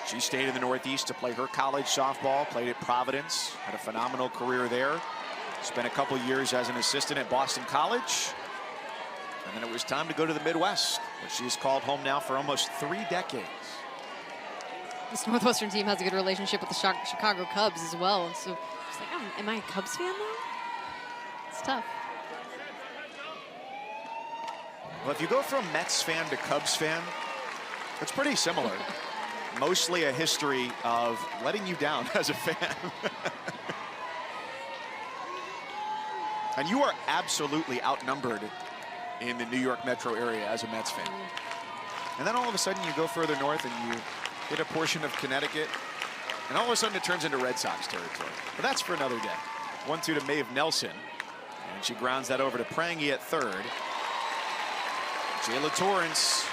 She stayed in the Northeast to play her college softball, played at Providence, had a phenomenal career there. Spent a couple years as an assistant at Boston College. And then it was time to go to the Midwest, which she's called home now for almost 3 decades. This Northwestern team has a good relationship with the Chicago Cubs as well. And so she's like, oh, am I a Cubs fan now? It's tough. Well, if you go from Mets fan to Cubs fan, it's pretty similar. Mostly a history of letting you down as a fan. And you are absolutely outnumbered in the New York metro area as a Mets fan. And then all of a sudden you go further north and you hit a portion of Connecticut And all of a sudden it turns into Red Sox territory. But that's for another day. 1-2 to Maeve Nelson. And she grounds that over to Prangy at third. Jayla Torrance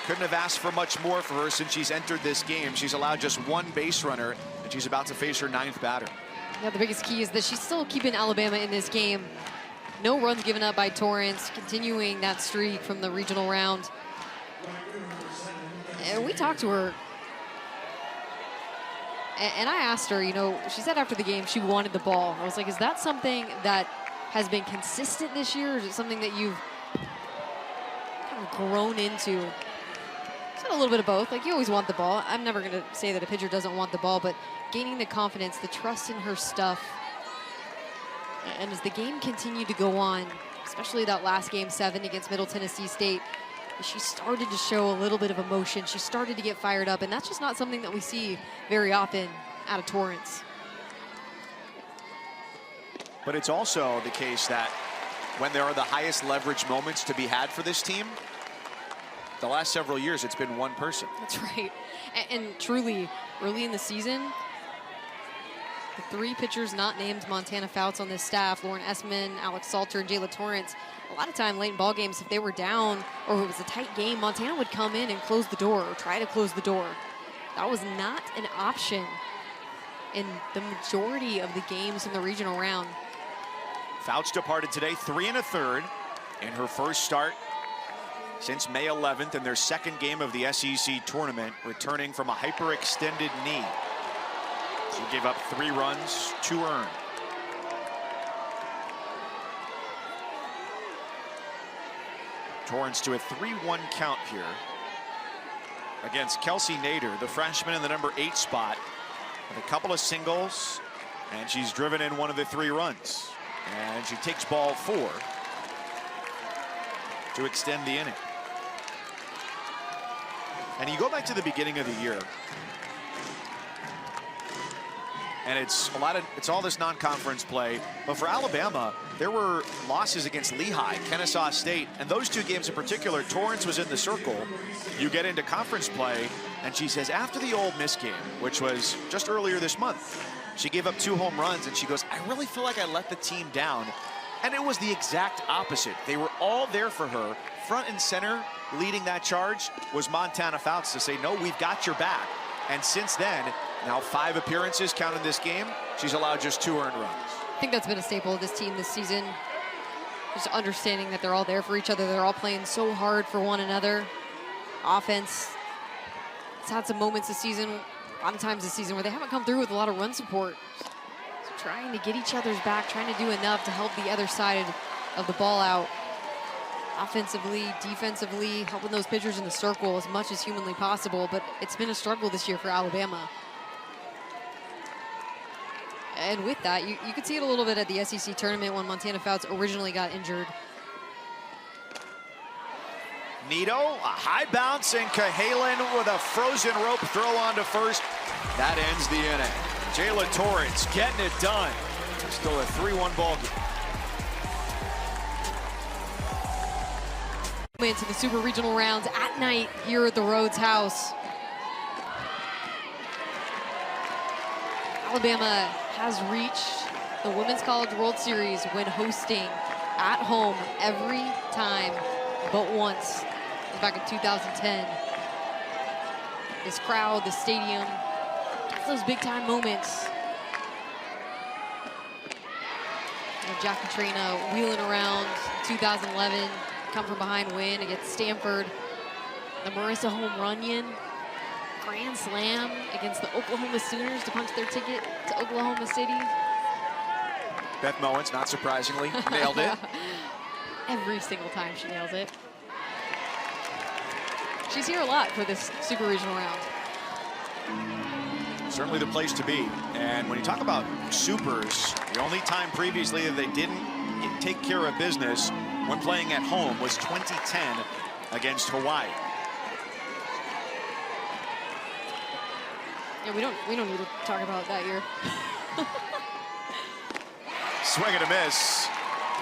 couldn't have asked for much more for her since she's entered this game. She's allowed just one base runner, and she's about to face her 9th batter. Yeah, the biggest key is that she's still keeping Alabama in this game. No runs given up by Torrance, continuing that streak from the regional round. And we talked to her, and I asked her, you know, she said after the game she wanted the ball. I was like, is that something that has been consistent this year, or is it something that you've kind of grown into? She said a little bit of both. Like, you always want the ball. I'm never going to say that a pitcher doesn't want the ball, but gaining the confidence, the trust in her stuff. And as the game continued to go on, especially that last game 7 against Middle Tennessee State, she started to show a little bit of emotion. She started to get fired up, and that's just not something that we see very often out of Torrance. But it's also the case that when there are the highest leverage moments to be had for this team, the last several years it's been one person. That's right. And truly, early in the season, the 3 pitchers not named Montana Fouts on this staff, Lauren Essman, Alex Salter, and Jayla Torrance, a lot of time late in ball games, if they were down or if it was a tight game, Montana would come in and close the door or try to close the door. That was not an option in the majority of the games in the regional round. Fouts departed today 3 1/3 in her first start since May 11th in their second game of the SEC tournament, returning from a hyperextended knee. She gave up 3 runs, 2 earned. Torrance to a 3-1 count here against Kelsey Nader, the freshman in the number 8 spot, with a couple of singles, and she's driven in 1 of the 3 runs. And she takes ball 4 to extend the inning. And you go back to the beginning of the year, and it's all this non-conference play. But for Alabama, there were losses against Lehigh, Kennesaw State, and those 2 games in particular, Torrance was in the circle. You get into conference play, and she says after the Ole Miss game, which was just earlier this month, she gave up 2 home runs, and she goes, I really feel like I let the team down. And it was the exact opposite. They were all there for her. Front and center, leading that charge, was Montana Fouts to say, no, we've got your back. And since then, now 5 appearances counted this game. She's allowed just 2 earned runs. I think that's been a staple of this team this season. Just understanding that they're all there for each other. They're all playing so hard for one another. Offense, it's had some moments this season, a lot of times this season, where they haven't come through with a lot of run support. So trying to get each other's back, trying to do enough to help the other side of the ball out. Offensively, defensively, helping those pitchers in the circle as much as humanly possible, but it's been a struggle this year for Alabama. And with that, you could see it a little bit at the SEC tournament when Montana Fouts originally got injured. Nito, a high bounce, and Cahalan with a frozen rope throw on to first. That ends the inning. Jayla Torrance getting it done. Still a 3-1 ball game. Into the Super Regional rounds at night here at the Rhodes House. Alabama has reached the Women's College World Series when hosting at home every time but once. It was back in 2010. This crowd, the stadium, gets those big time moments. You know, Jack Katrina wheeling around 2011. Come from behind win against Stanford. The Marissa home run-in, grand slam against the Oklahoma Sooners to punch their ticket to Oklahoma City. Beth Mowens, not surprisingly, nailed it. Every single time she nails it. She's here a lot for this Super Regional round. Certainly the place to be. And when you talk about supers, the only time previously that they didn't take care of business when playing at home was 2010 against Hawaii. Yeah, we don't need to talk about that year. Swing and a miss.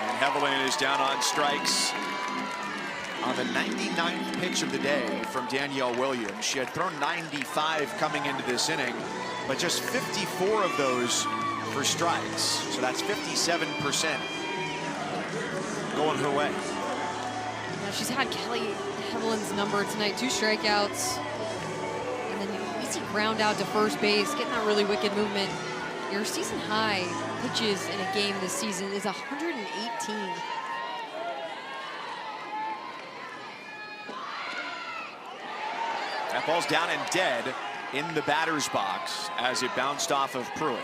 And Hevelin is down on strikes. on the 99th pitch of the day from Danielle Williams. She had thrown 95 coming into this inning, but just 54 of those for strikes. So that's 57% going her way. Yeah, she's had Kelly Hevelin's number tonight, 2 strikeouts. And then an easy ground out to first base, getting that really wicked movement. Your season high pitches in a game this season is 118. That ball's down and dead in the batter's box as it bounced off of Pruitt.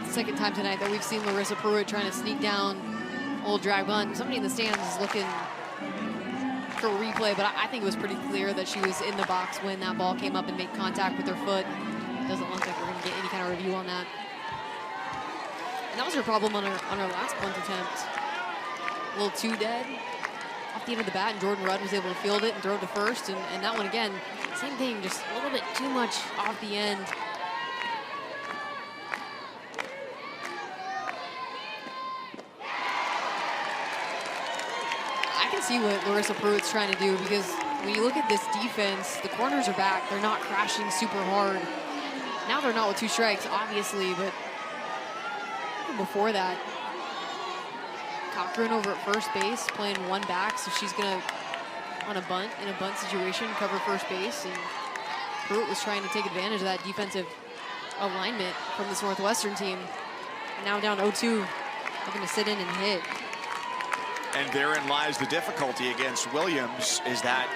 Second time tonight that we've seen Larissa Pruitt trying to sneak down old drag bunt. Somebody in the stands is looking for a replay, but I think it was pretty clear that she was in the box when that ball came up and made contact with her foot. Doesn't look like we're going to get any kind of review on that. And that was her problem on her last bunt attempt. A little too dead off the end of the bat, and Jordan Rudd was able to field it and throw it to first. And that one again, same thing, just a little bit too much off the end. I can see what Larissa Pruitt's trying to do, because when you look at this defense, the corners are back. They're not crashing super hard. Now they're not with 2 strikes, obviously, but even before that, Cochran over at first base, playing 1 back, so she's gonna, on a bunt, in a bunt situation, cover first base, and Pruitt was trying to take advantage of that defensive alignment from this Northwestern team. Now down 0-2, looking to sit in and hit. And therein lies the difficulty against Williams, is that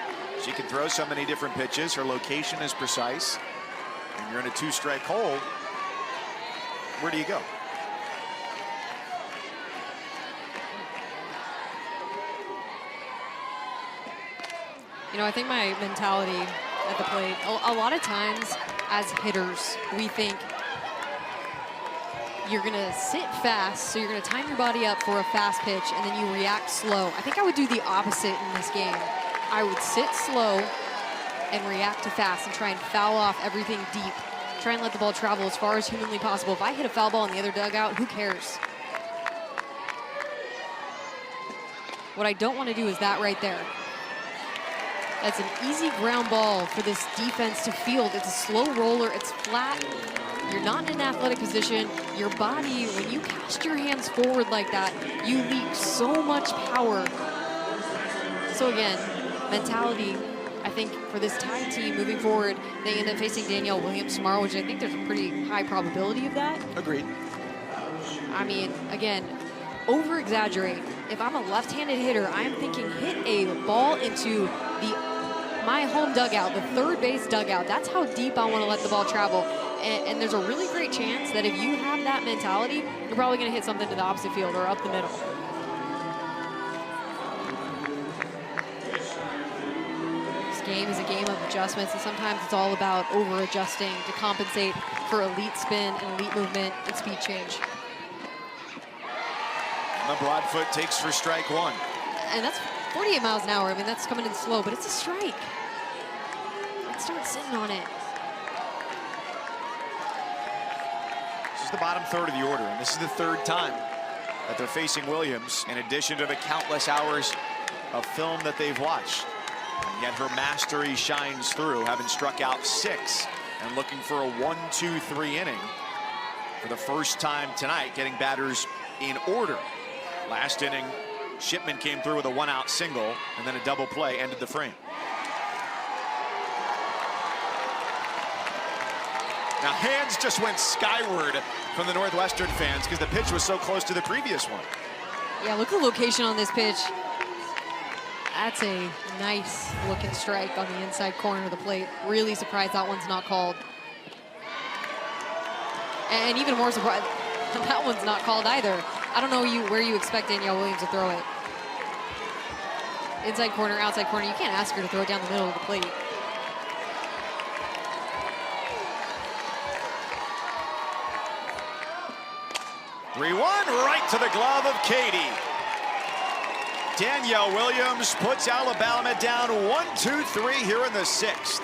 she can throw so many different pitches. Her location is precise. And you're in a 2-strike hole. Where do you go? You know, I think my mentality at the plate, a lot of times as hitters, we think you're gonna sit fast, so you're gonna time your body up for a fast pitch, and then you react slow. I think I would do the opposite in this game. I would sit slow and react to fast and try and foul off everything deep. Try and let the ball travel as far as humanly possible. If I hit a foul ball in the other dugout, who cares? What I don't want to do is that right there. That's an easy ground ball for this defense to field. It's a slow roller, it's flat. You're not in an athletic position. Your body, when you cast your hands forward like that, you leak so much power. So again, mentality, I think for this tag team moving forward, they end up facing Danielle Williams tomorrow, which I think there's a pretty high probability of that. Agreed. I mean, again, over-exaggerate. If I'm a left-handed hitter, I'm thinking hit a ball into my home dugout, the third base dugout. That's how deep I want to let the ball travel. And there's a really great chance that if you have that mentality, you're probably going to hit something to the opposite field or up the middle. This game is a game of adjustments, and sometimes it's all about over-adjusting to compensate for elite spin and elite movement and speed change. The Broadfoot takes for strike 1. And that's 48 miles an hour. I mean, that's coming in slow, but it's a strike. Let's start sitting on it. This is the bottom third of the order, and this is the 3rd time that they're facing Williams, in addition to the countless hours of film that they've watched. And yet her mastery shines through, having struck out 6 and looking for a 1-2-3 inning for the first time tonight, getting batters in order. Last inning, Shipman came through with a 1-out single, and then a double play ended the frame. Now, hands just went skyward from the Northwestern fans because the pitch was so close to the previous one. Yeah, look at the location on this pitch. That's a nice looking strike on the inside corner of the plate. Really surprised that one's not called. And even more surprised, that one's not called either. I don't know where you expect Danielle Williams to throw it. Inside corner, outside corner. You can't ask her to throw it down the middle of the plate. Three-one, right to the glove of Katie. Danielle Williams puts Alabama down 1-2-3 here in the 6th.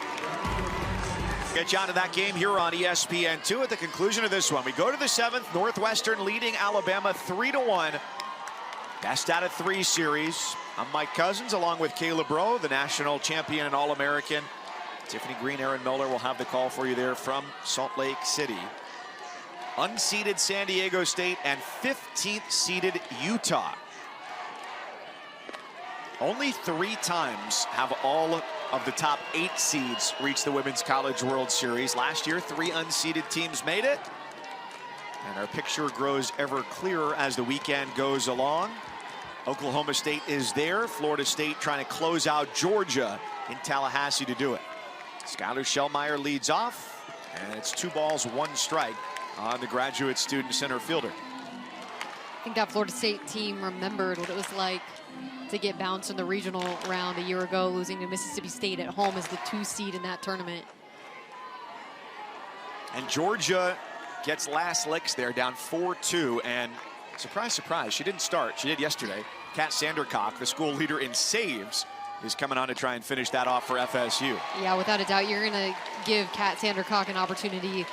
Get you onto that game here on ESPN2 at the conclusion of this one. We go to the 7th, Northwestern leading Alabama 3-1. Best out of 3 series. I'm Mike Cousins along with Caleb Rowe, the national champion and All-American. Tiffany Green, Aaron Miller will have the call for you there from Salt Lake City. Unseeded San Diego State and 15th seeded Utah. Only 3 times have all of the top 8 seeds reached the Women's College World Series. Last year, 3 unseeded teams made it. And our picture grows ever clearer as the weekend goes along. Oklahoma State is there. Florida State trying to close out Georgia in Tallahassee to do it. Skylar Shellmeyer leads off, and it's 2 balls, 1 strike on the graduate student center fielder. I think that Florida State team remembered what it was like to get bounced in the regional round a year ago, losing to Mississippi State at home as the 2 seed in that tournament. And Georgia gets last licks there, down 4-2, and surprise, surprise, she didn't start. She did yesterday. Kat Sandercock, the school leader in saves, is coming on to try and finish that off for FSU. Yeah, without a doubt, you're going to give Kat Sandercock an opportunity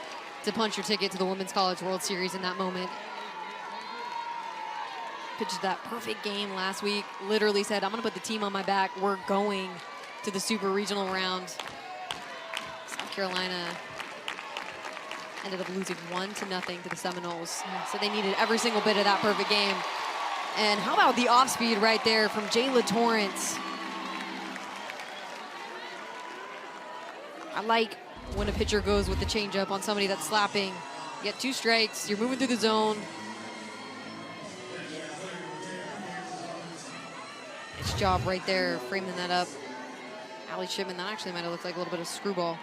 to punch your ticket to the Women's College World Series in that moment. Pitched that perfect game last week. Literally said, I'm going to put the team on my back. We're going to the super regional round. South Carolina ended up losing 1-0 to the Seminoles. So they needed every single bit of that perfect game. And how about the off speed right there from Jayla Torrance? I like when a pitcher goes with the changeup on somebody that's slapping. You get 2 strikes, you're moving through the zone. Nice job right there, framing that up. Allie Shipman, that actually might have looked like a little bit of screwball.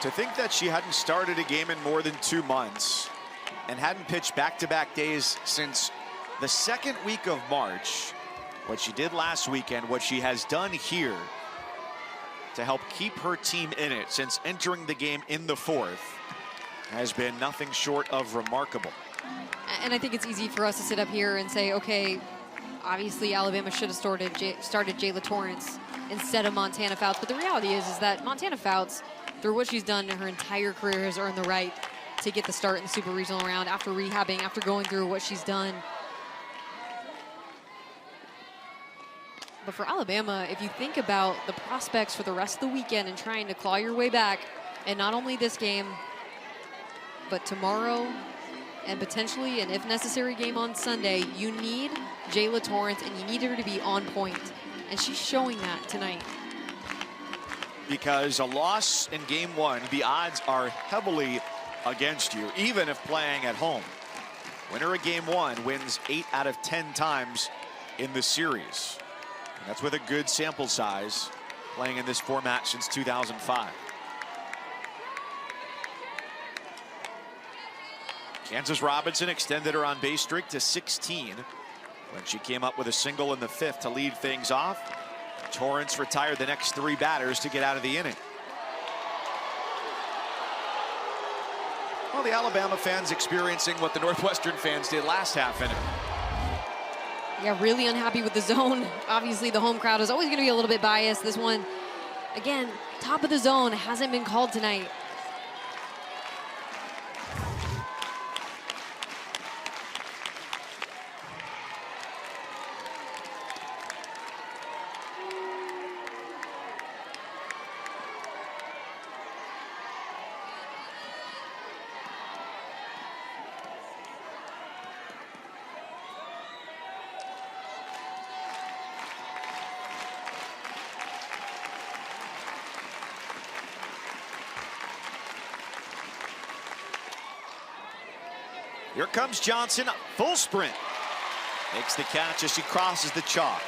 To think that she hadn't started a game in more than 2 months and hadn't pitched back-to-back days since the 2nd week of March, what she did last weekend, what she has done here to help keep her team in it since entering the game in the 4th has been nothing short of remarkable. And I think it's easy for us to sit up here and say, okay, obviously Alabama should have started Jayla Torrance instead of Montana Fouts. But the reality is that Montana Fouts, through what she's done in her entire career, has earned the right to get the start in the super regional round after rehabbing, after going through what she's done. But for Alabama, if you think about the prospects for the rest of the weekend and trying to claw your way back, and not only this game, but tomorrow and potentially an if necessary game on Sunday, you need Jayla Torrance and you need her to be on point. And she's showing that tonight. Because a loss in game 1, the odds are heavily against you, even if playing at home. Winner of game 1 wins 8 out of 10 times in the series. And that's with a good sample size, playing in this format since 2005. Kansas Robinson extended her on base streak to 16 when she came up with a single in the 5th to lead things off. Torrance retired the next 3 batters to get out of the inning. Well, the Alabama fans experiencing what the Northwestern fans did last half inning. Yeah, really unhappy with the zone. Obviously, the home crowd is always going to be a little bit biased. This one, again, top of the zone, hasn't been called tonight. Here comes Johnson, full sprint. Makes the catch as she crosses the chalk.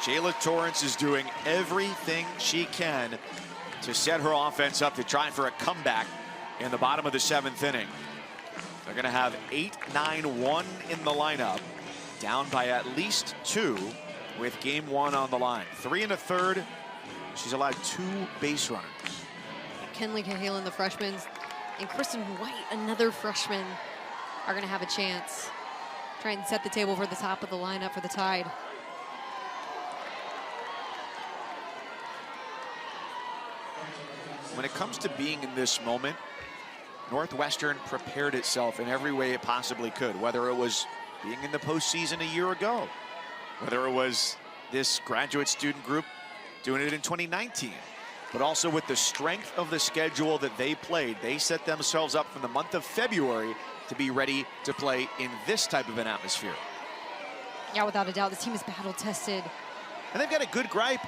Jayla Torrance is doing everything she can to set her offense up to try for a comeback in the bottom of the 7th inning. They're going to have 8-9-1 in the lineup, down by at least 2 with game 1 on the line. 3 1/3. She's allowed 2 base runners. Kenley Cahalan, the freshman, and Kristen White, another freshman, are going to have a chance. Try and set the table for the top of the lineup for the Tide. when it comes to being in this moment, Northwestern prepared itself in every way it possibly could, whether it was being in the postseason a year ago, whether it was this graduate student group doing it in 2019, but also with the strength of the schedule that they played, they set themselves up from the month of February to be ready to play in this type of an atmosphere. Yeah, without a doubt, this team is battle tested. And they've got a good gripe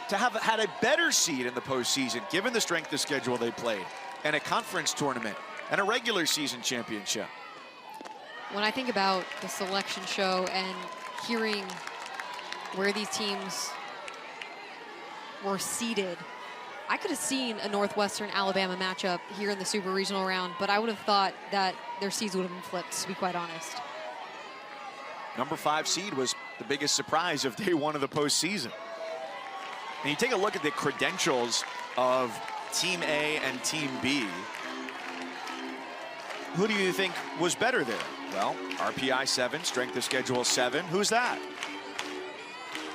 to have had a better seed in the postseason, given the strength of schedule they played, and a conference tournament, and a regular season championship. When I think about the selection show and hearing where these teams were seated, I could have seen a Northwestern-Alabama matchup here in the Super Regional round, but I would have thought that their seeds would have been flipped, to be quite honest. Number 5 seed was the biggest surprise of day 1 of the postseason. And you take a look at the credentials of Team A and Team B. Who do you think was better there? Well, RPI 7, strength of schedule 7. Who's that?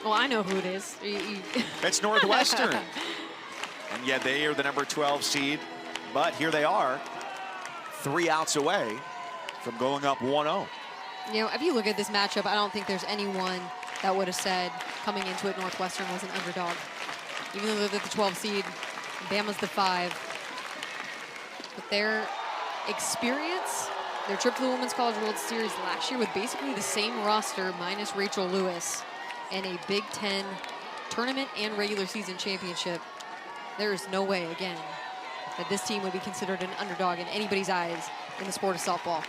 Well, I know who it is. It's Northwestern. And yeah, they are the number 12 seed, but here they are, 3 outs away from going up 1-0. You know, if you look at this matchup, I don't think there's anyone that would have said coming into it Northwestern was an underdog. Even though they're the 12 seed, Bama's the 5. But their experience, their trip to the Women's College World Series last year with basically the same roster minus Rachel Lewis and a Big Ten tournament and regular season championship, there is no way, again, that this team would be considered an underdog in anybody's eyes in the sport of softball.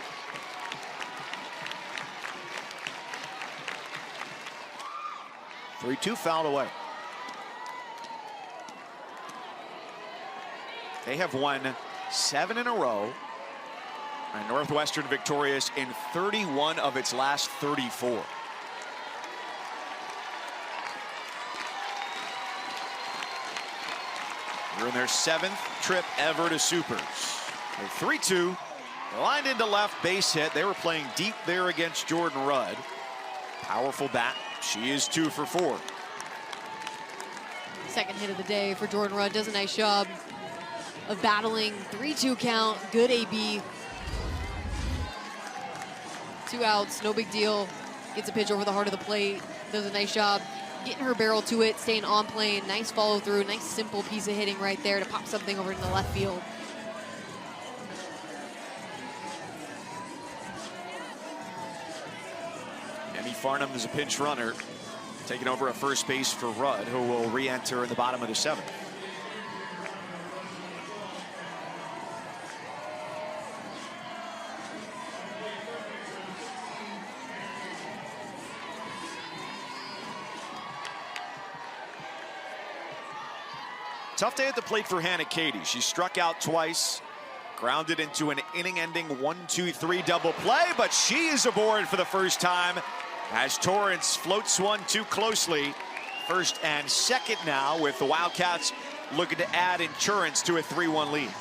Three-two fouled away. They have won 7 in a row, and Northwestern victorious in 31 of its last 34. They're in their 7th trip ever to Supers. A 3-2, lined into left, base hit. They were playing deep there against Jordan Rudd. Powerful bat. She is 2 for 4. Second hit of the day for Jordan Rudd. Does a nice job of battling. 3-2 count. Good AB. 2 outs. No big deal. Gets a pitch over the heart of the plate. Does a nice job getting her barrel to it, staying on plane. Nice follow through. Nice simple piece of hitting right there to pop something over in the left field. Emmy Farnham is a pinch runner, taking over at first base for Rudd, who will re-enter in the bottom of the 7th. Tough day at the plate for Hannah Katie. She struck out twice, grounded into an inning-ending 1-2-3 double play, but she is aboard for the first time as Torrance floats one too closely. First and second now, with the Wildcats looking to add insurance to a 3-1 lead.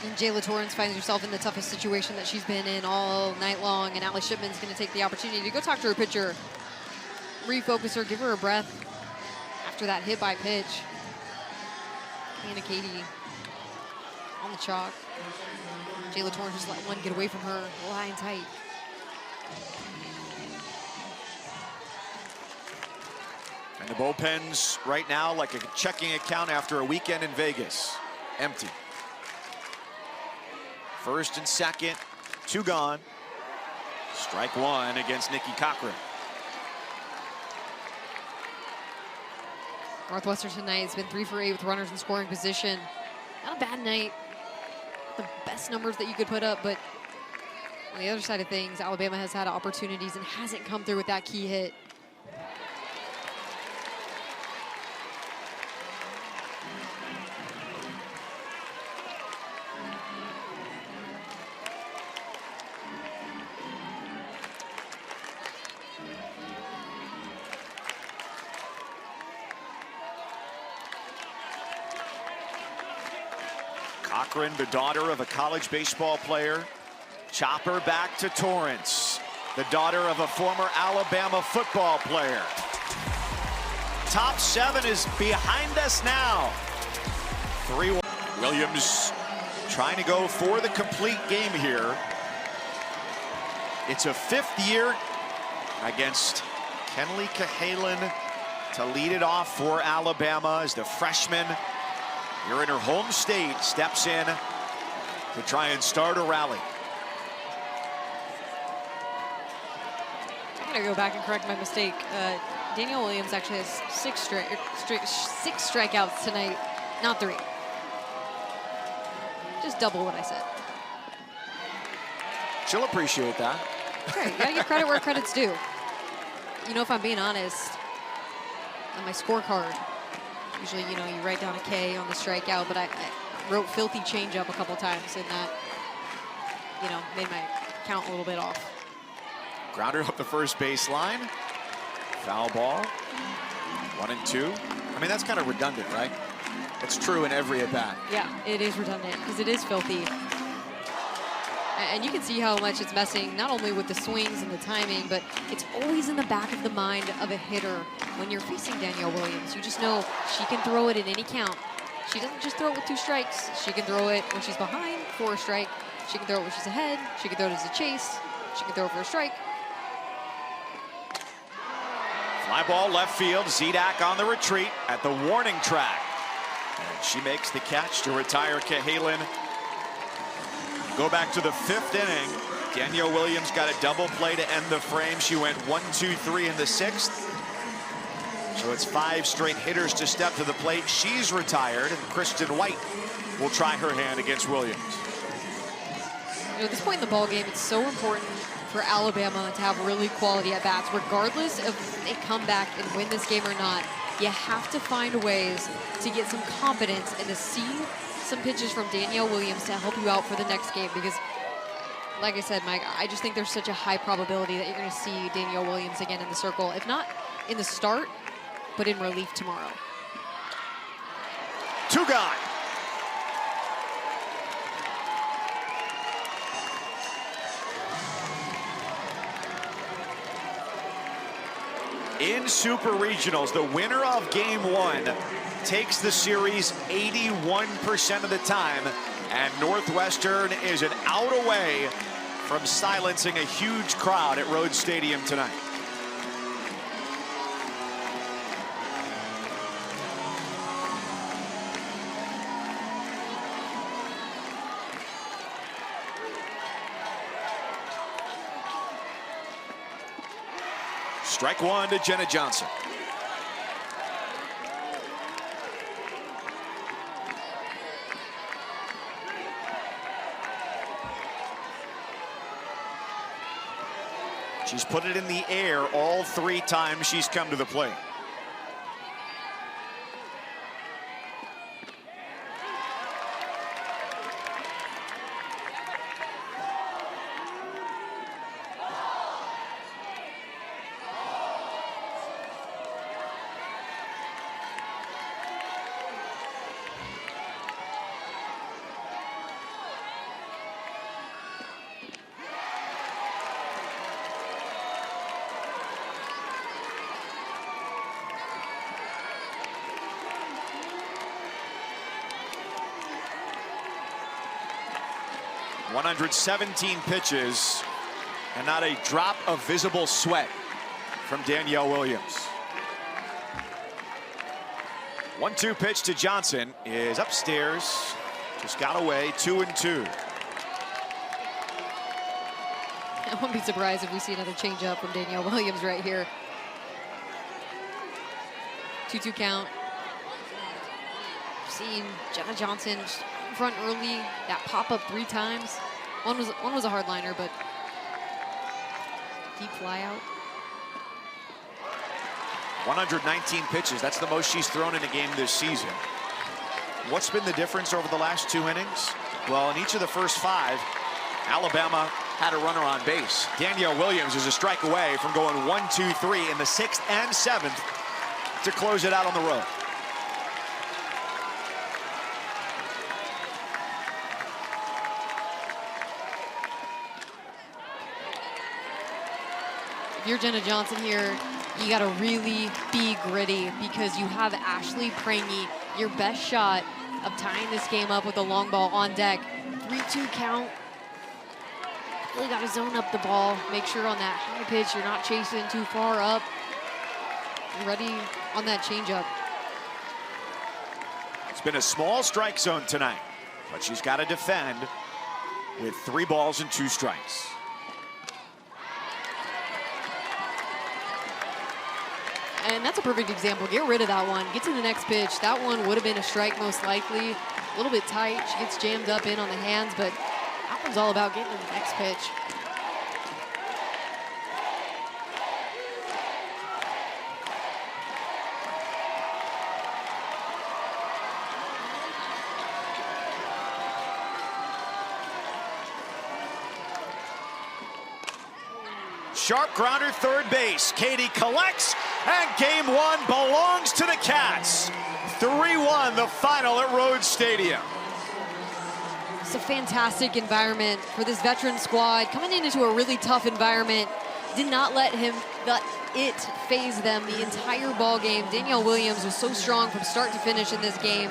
And Jayla Torrance finds herself in the toughest situation that she's been in all night long, and Allie Shipman's going to take the opportunity to go talk to her pitcher, refocus her, give her a breath after that hit by pitch. Hannah Katie on the chalk. Jayla Torrance just let one get away from her, lying tight. And the bullpens right now like a checking account after a weekend in Vegas. Empty. First and second, 2 gone. Strike 1 against Nikki Cochran. Northwestern tonight has been 3 for 8 with runners in scoring position. Not a bad night. The best numbers that you could put up, but on the other side of things, Alabama has had opportunities and hasn't come through with that key hit. Cochran, the daughter of a college baseball player. Chopper back to Torrance, the daughter of a former Alabama football player. Top 7 is behind us now. 3-1. Williams trying to go for the complete game here. It's a 5th year against Kenleigh Cahalan to lead it off for Alabama as the freshman here in her home state steps in to try and start a rally. I'm gonna go back and correct my mistake. Danielle Williams actually has six strikeouts tonight, not 3. Just double what I said. She'll appreciate that. Okay, you gotta give credit where credit's due. You know, if I'm being honest, on my scorecard, usually, you know, you write down a K on the strikeout, but I wrote filthy changeup a couple times, and that, you know, made my count a little bit off. Grounder up the first baseline. Foul ball. 1-2. I mean, that's kind of redundant, right? It's true in every at-bat. Yeah, it is redundant because it is filthy. And you can see how much it's messing not only with the swings and the timing, but it's always in the back of the mind of a hitter when you're facing Danielle Williams. You just know she can throw it in any count. She doesn't just throw it with 2 strikes. She can throw it when she's behind for a strike. She can throw it when she's ahead. She can throw it as a chase. She can throw it for a strike. Fly ball left field. Zedek on the retreat at the warning track. And she makes the catch to retire Cahalan. Go back to the 5th inning. Danielle Williams got a double play to end the frame. She went 1-2-3 in the 6th. So it's 5 straight hitters to step to the plate. She's retired, and Kristen White will try her hand against Williams. You know, at this point in the ball game, it's so important for Alabama to have really quality at-bats, regardless of if they come back and win this game or not. You have to find ways to get some confidence and to see some pitches from Danielle Williams to help you out for the next game, because like I said, Mike, I just think there's such a high probability that you're going to see Danielle Williams again in the circle, if not in the start, but in relief tomorrow. 2 gone. In Super Regionals, the winner of Game 1 takes the series 81% of the time, and Northwestern is an out away from silencing a huge crowd at Rhodes Stadium tonight. Strike 1 to Jenna Johnson. She's put it in the air all 3 times she's come to the plate. .117 pitches, and not a drop of visible sweat from Danielle Williams. 1-2 pitch to Johnson is upstairs, just got away. 2-2. I won't be surprised if we see another changeup from Danielle Williams right here. 2-2 count. Seeing Jenna Johnson in front early, that pop up 3 times. One was a hardliner, but deep fly out. 119 pitches. That's the most she's thrown in a game this season. What's been the difference over the last 2 innings? Well, in each of the first 5, Alabama had a runner on base. Danielle Williams is a strike away from going 1-2-3 in the 6th and 7th to close it out on the road. If you're Jenna Johnson here, you got to really be gritty, because you have Ashley Prangy, your best shot of tying this game up with a long ball on deck. 3-2 count. Really got to zone up the ball. Make sure on that high pitch you're not chasing too far up. You're ready on that changeup. It's been a small strike zone tonight, but she's got to defend with 3 balls and 2 strikes. And that's a perfect example. Get rid of that one. Get to the next pitch. That one would have been a strike most likely. A little bit tight. She gets jammed up in on the hands, but that one's all about getting to the next pitch. Sharp grounder, third base. Katie collects, and game 1 belongs to the Cats. 3-1 the final at Rhodes Stadium. It's a fantastic environment for this veteran squad. Coming into a really tough environment, did not let it phase them the entire ball game. Danielle Williams was so strong from start to finish in this game.